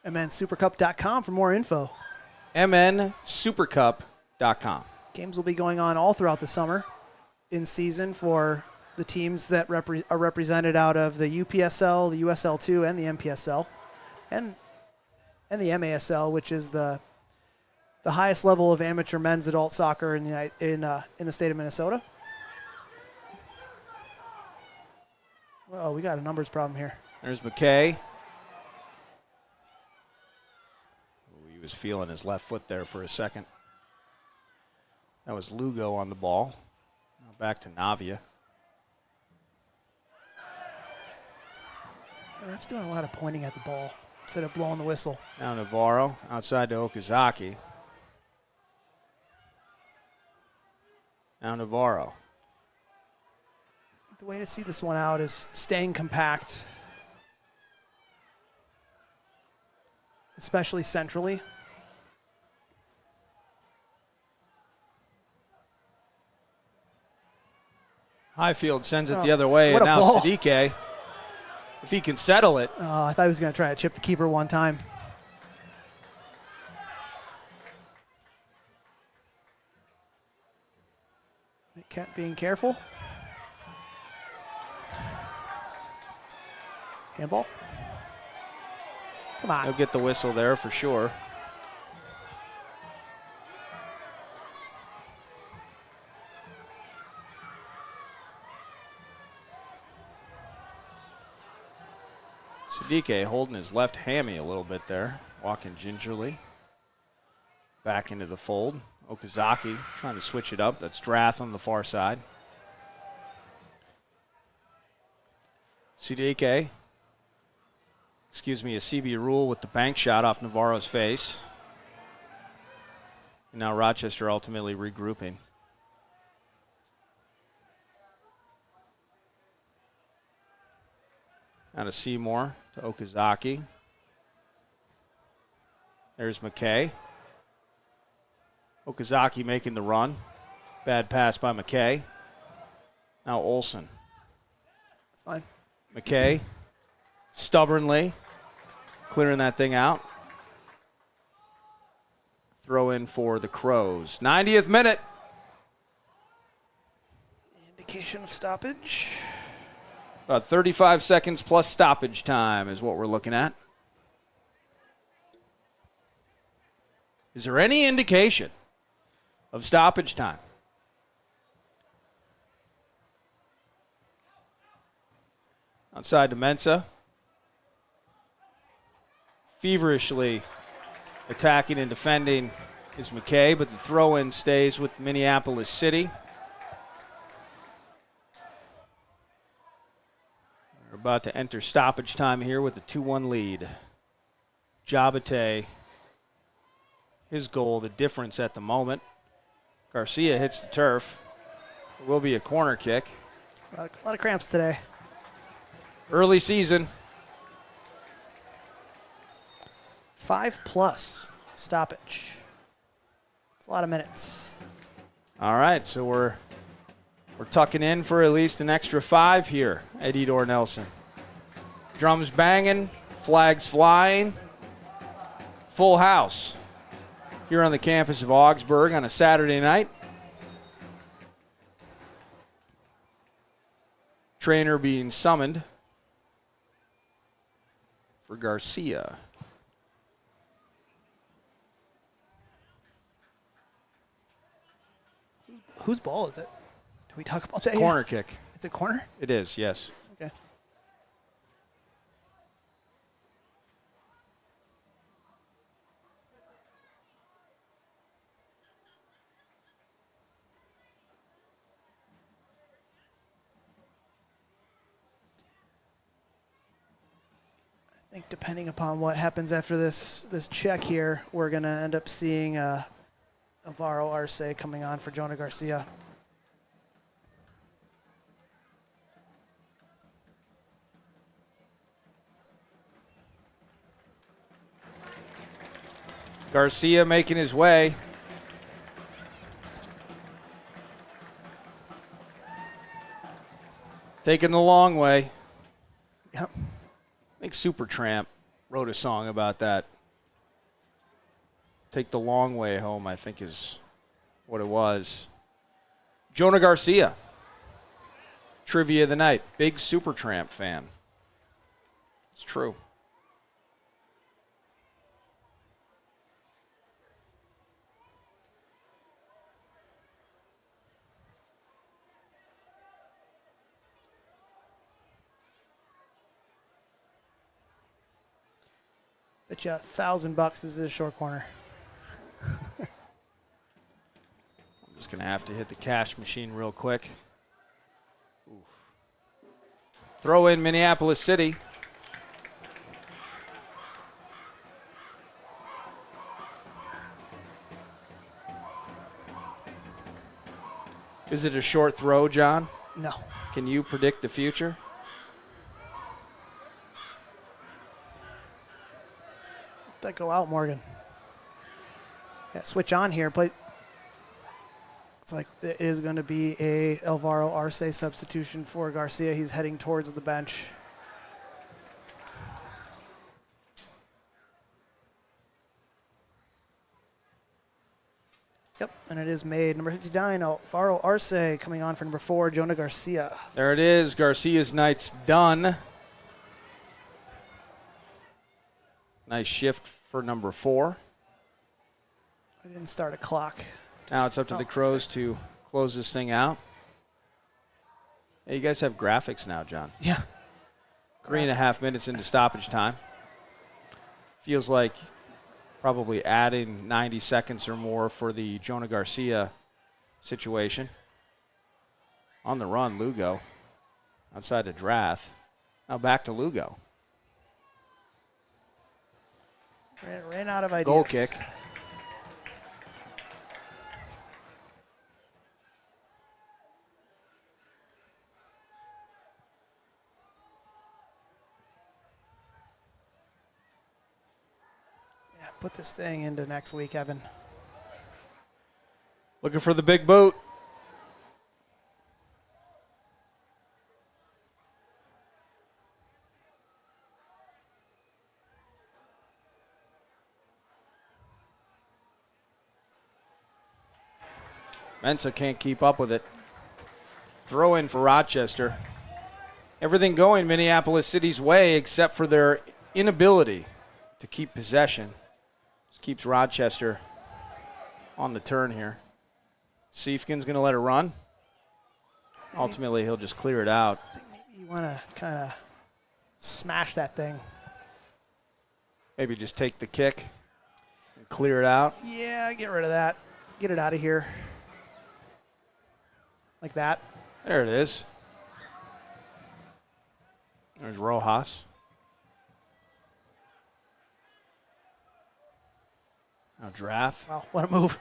MNSupercup.com for more info. MNSupercup.com. Games will be going on all throughout the summer in season for the teams that are represented out of the UPSL, the USL2, and the MPSL, and the MASL, which is the highest level of amateur men's adult soccer in the state of Minnesota. Well, we got a numbers problem here. There's McKay. He was feeling his left foot there for a second. That was Lugo on the ball. Now back to Navia. The ref's doing a lot of pointing at the ball instead of blowing the whistle. Now Navarro outside to Okazaki. Now Navarro. The way to see this one out is staying compact, especially centrally. Highfield sends it the other way, what and a now ball. Siddique, if he can settle it. Oh, I thought he was going to try to chip the keeper one time. Kent being careful. Handball. Come on. He'll get the whistle there for sure. Siddique holding his left hammy a little bit there, walking gingerly back into the fold. Okazaki trying to switch it up. That's Drath on the far side. Siddique, a CB Rule with the bank shot off Navarro's face. And now Rochester ultimately regrouping. Out of Seymour to Okazaki. There's McKay. Okazaki making the run. Bad pass by McKay. Now Olsen. That's fine. McKay stubbornly clearing that thing out. Throw in for the Crows. 90th minute. Indication of stoppage. About 35 seconds plus stoppage time is what we're looking at. Is there any indication of stoppage time? Outside to Mensah. Feverishly attacking and defending is McKay, but the throw-in stays with Minneapolis City. We're about to enter stoppage time here with a 2-1 lead. Jabate, his goal, the difference at the moment. Garcia hits the turf. It will be a corner kick. A lot of cramps today. Early season. 5+ stoppage. It's a lot of minutes. All right, so we're tucking in for at least an extra 5 here at Edor Nelson. Drums banging, flags flying, full house here on the campus of Augsburg on a Saturday night. Trainer being summoned for Garcia. Whose ball is it? Did we talk about that Corner yet? kick. Is it corner? It is, yes. Okay. I think depending upon what happens after this check here, we're going to end up seeing Alvaro Arce coming on for Jonah Garcia. Garcia making his way. Taking the long way. Yep. I think Supertramp wrote a song about that. Take the long way home, I think is what it was. Jonah Garcia. Trivia of the night. Big Supertramp fan. It's true. Bet you $1,000 is a short corner. I'm just going to have to hit the cash machine real quick. Oof. Throw in Minneapolis City. Is it a short throw, John? No. Can you predict the future? That go out, Morgan. Yeah, switch on here. Play. It's like it is going to be a Alvaro Arce substitution for Garcia. He's heading towards the bench. Yep, and it is made. Number 59, Alvaro Arce coming on for number 4, Jonah Garcia. There it is. Garcia's night's done. Nice shift for number 4. I didn't start a clock. Now it's up to the Crows to close this thing out. Hey, you guys have graphics now, John. Yeah. 3.5 minutes into stoppage time. Feels like probably adding 90 seconds or more for the Jonah Garcia situation. On the run, Lugo. Outside of Drath. Now back to Lugo. Ran out of ideas. Goal kick. put this thing into next week, Evan. Looking for the big boot. Mensa can't keep up with it. Throw in for Rochester. Everything going Minneapolis City's way except for their inability to keep possession. Just keeps Rochester on the turn here. Siefkin's going to let it run. Ultimately, he'll just clear it out. I think maybe you want to kind of smash that thing. Maybe just take the kick and clear it out. Yeah, get rid of that. Get it out of here. Like that. There it is. There's Rojas. Now Draft. Wow, what a move.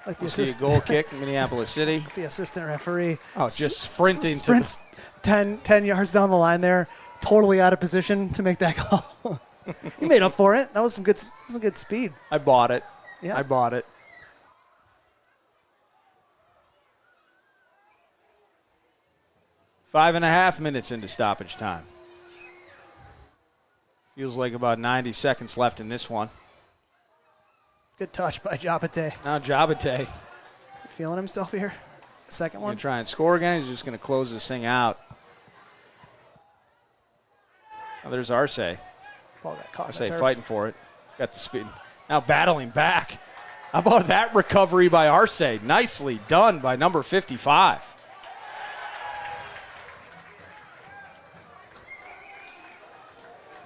Like we'll see a goal kick in Minneapolis City. The assistant referee. Oh, just sprinting. Sprints 10 yards down the line there. Totally out of position to make that call. He made up for it. That was some good speed. I bought it. Yeah. I bought it. Five and a half minutes into stoppage time. Feels like about 90 seconds left in this one. Good touch by Jabate. Now Jabate. Is he feeling himself here? Second one. Gonna try and score again. He's just going to close this thing out. Now there's Arce. Ball got caught in the Arce turf. fighting for it. He's got the speed. Now battling back. How about that recovery by Arce? Nicely done by number 55.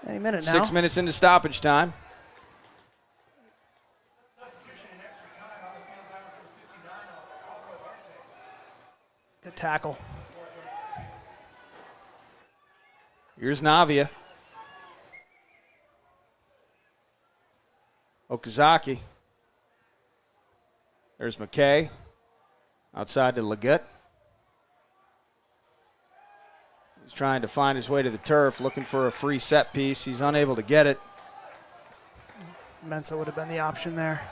Any minute now. 6 minutes into stoppage time. Good tackle. Here's Navia. Okazaki. There's McKay. Outside to Leggett. He's trying to find his way to the turf, looking for a free set piece. He's unable to get it. Mensa would have been the option there.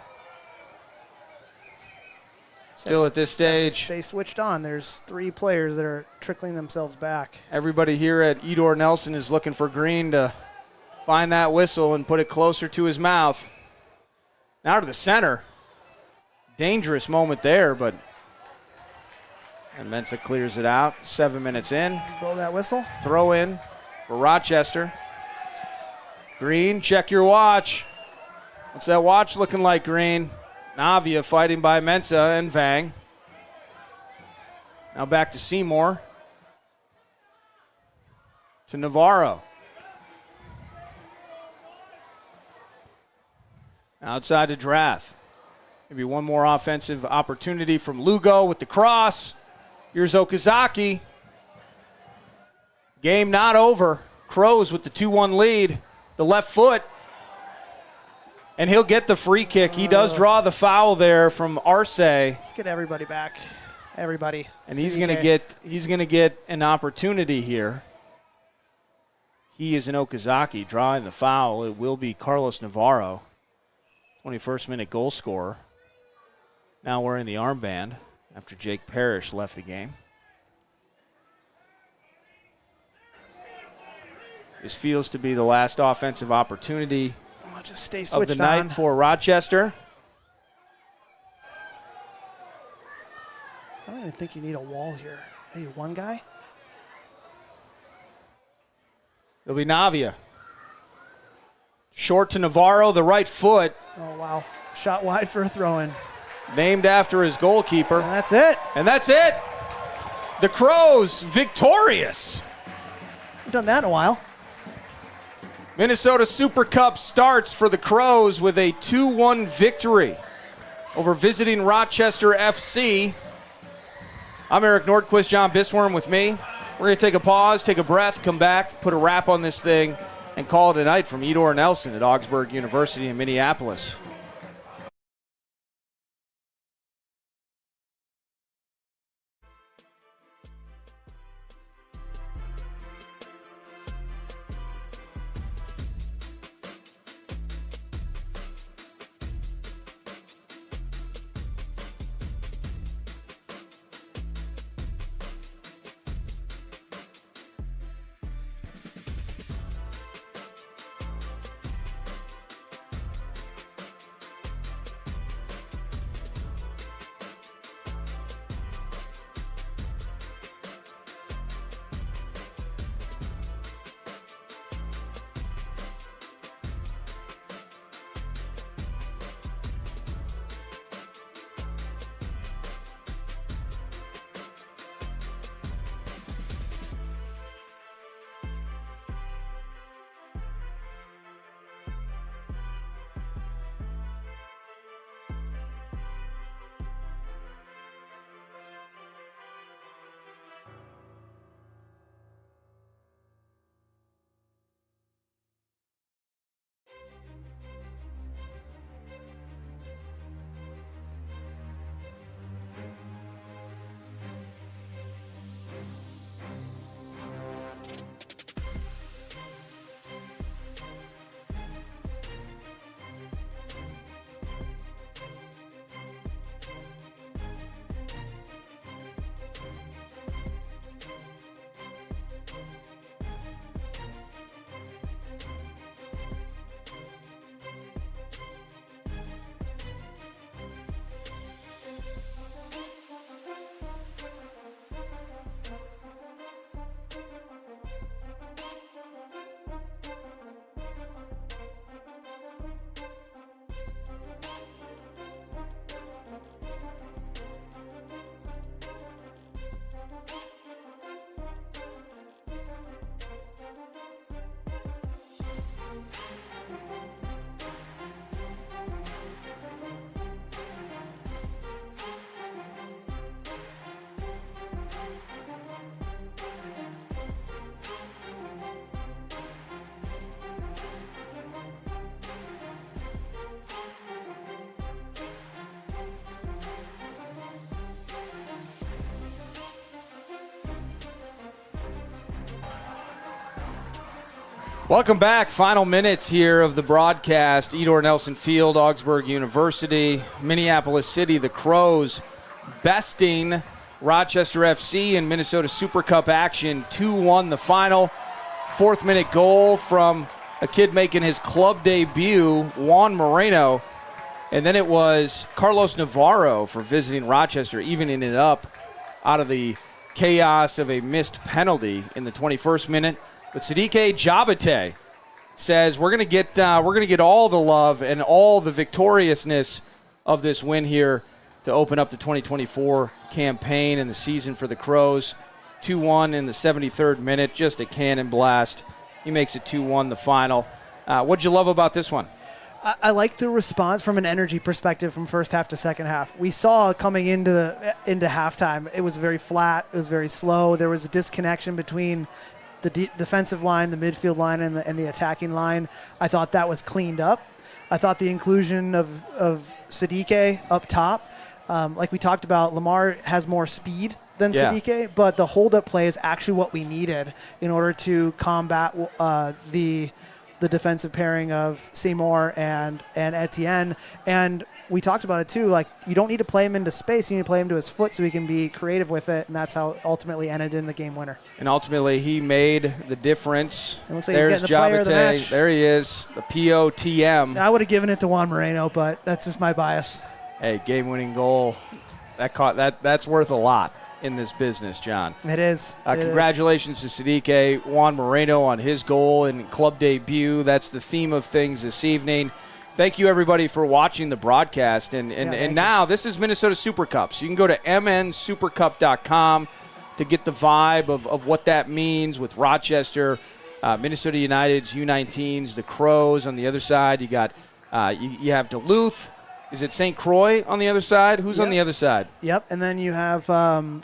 Still at this stage. They switched on. There's 3 players that are trickling themselves back. Everybody here at Edor Nelson is looking for Green to find that whistle and put it closer to his mouth. Now to the center. Dangerous moment there, but and Mensa clears it out. 7 minutes in. Blow that whistle. Throw in for Rochester. Green, check your watch. What's that watch looking like, Green? Navia fighting by Mensa and Vang. Now back to Seymour. To Navarro. Outside to Drath. Maybe one more offensive opportunity from Lugo with the cross. Here's Okazaki. Game not over. Crows with the 2-1 lead. The left foot. And he'll get the free kick. He does draw the foul there from Arce. Let's get everybody back. Everybody. And he's going to get an opportunity here. He is an Okazaki drawing the foul. It will be Carlos Navarro, 21st minute goal scorer. Now wearing the armband after Jake Parrish left the game. This feels to be the last offensive opportunity just stay of switched the night on. for Rochester. I don't even think you need a wall here. Hey, one guy? It'll be Navia. Short to Navarro, the right foot. Oh, wow. Shot wide for a throw-in. Named after his goalkeeper. And that's it. And that's it. The Crows victorious. We've done that in a while. Minnesota Super Cup starts for the Crows with a 2-1 victory over visiting Rochester FC. I'm Eric Nordquist, John Bisworm with me. We're going to take a pause, take a breath, come back, put a wrap on this thing, and call it a night from Edor Nelson at Augsburg University in Minneapolis. Welcome back. Final minutes here of the broadcast. Edor Nelson Field, Augsburg University, Minneapolis City, the Crows besting Rochester FC in Minnesota Super Cup action. 2-1 the final. 4th minute goal from a kid making his club debut, Juan Moreno. And then it was Carlos Navarro for visiting Rochester, evening it up out of the chaos of a missed penalty in the 21st minute. But Sidike Jabate says we're going to get all the love and all the victoriousness of this win here to open up the 2024 campaign and the season for the Crows. 2-1 in the 73rd minute, just a cannon blast. He makes it 2-1 the final. What'd you love about this one? I like the response from an energy perspective from first half to second half. We saw coming into halftime, it was very flat, it was very slow. There was a disconnection between the defensive line, the midfield line, and the attacking line. I thought that was cleaned up. I thought the inclusion of Sidike up top, like we talked about, Lamar has more speed than Sidike, but the hold-up play is actually what we needed in order to combat the defensive pairing of Seymour and Etienne. And we talked about it too, like you don't need to play him into space, you need to play him to his foot so he can be creative with it, and that's how it ultimately ended in the game winner. And ultimately he made the difference. It looks like there's he's getting the player of the match. There he is, the POTM. I would have given it to Juan Moreno, but that's just my bias. Hey, game-winning goal. That's worth a lot in this business, John. It is. Congratulations to Sidike, Juan Moreno on his goal and club debut. That's the theme of things this evening. Thank you, everybody, for watching the broadcast. And now this is Minnesota Super Cup. So you can go to mnsupercup.com to get the vibe of what that means with Rochester, Minnesota United's U19s, the Crows on the other side. You got you have Duluth. Is it St. Croix on the other side? Who's on the other side? Yep, and then you have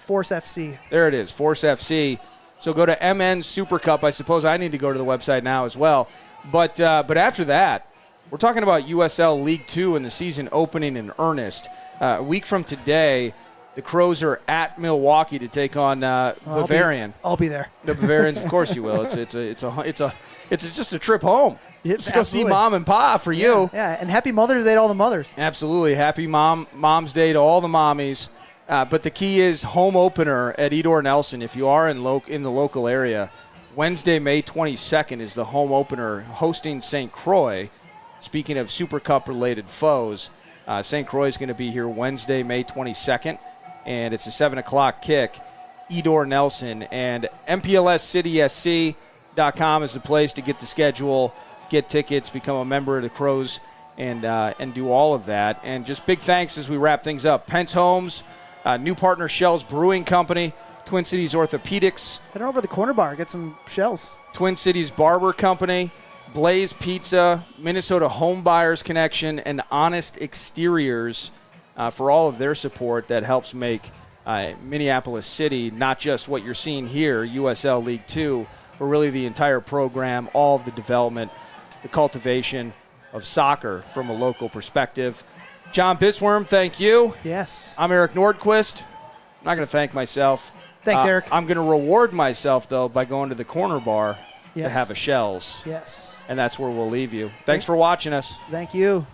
Force FC. There it is, Force FC. So go to MN Super Cup. I suppose I need to go to the website now as well. But after that, we're talking about USL League 2 and the season opening in earnest. A week from today, the Crows are at Milwaukee to take on Bavarian. I'll be there. The Bavarians, of course you will. It's just a trip home. Just go see Mom and Pa for you. Yeah, and happy Mother's Day to all the mothers. Absolutely. Happy Mom's Day to all the mommies. But the key is home opener at Edor Nelson. If you are in the local area, Wednesday, May 22nd is the home opener hosting St. Croix. Speaking of Super Cup-related foes, St. Croix is going to be here Wednesday, May 22nd, and it's a 7 o'clock kick. Edor Nelson and Mpls City SC.com is the place to get the schedule, get tickets, become a member of the Crows, and do all of that. And just big thanks as we wrap things up. Pence Homes, new partner Shell's Brewing Company, Twin Cities Orthopedics. Head over to the corner bar, get some shells. Twin Cities Barber Company, Blaze Pizza, Minnesota Home Buyers Connection, and Honest Exteriors for all of their support that helps make Minneapolis City not just what you're seeing here, USL League 2, but really the entire program, all of the development, the cultivation of soccer from a local perspective. John Bisworm, thank you. Yes. I'm Eric Nordquist. I'm not going to thank myself. Thanks, Eric. I'm going to reward myself, though, by going to the corner bar to have a Shells. Yes. And that's where we'll leave you. Thanks for watching us. Thank you.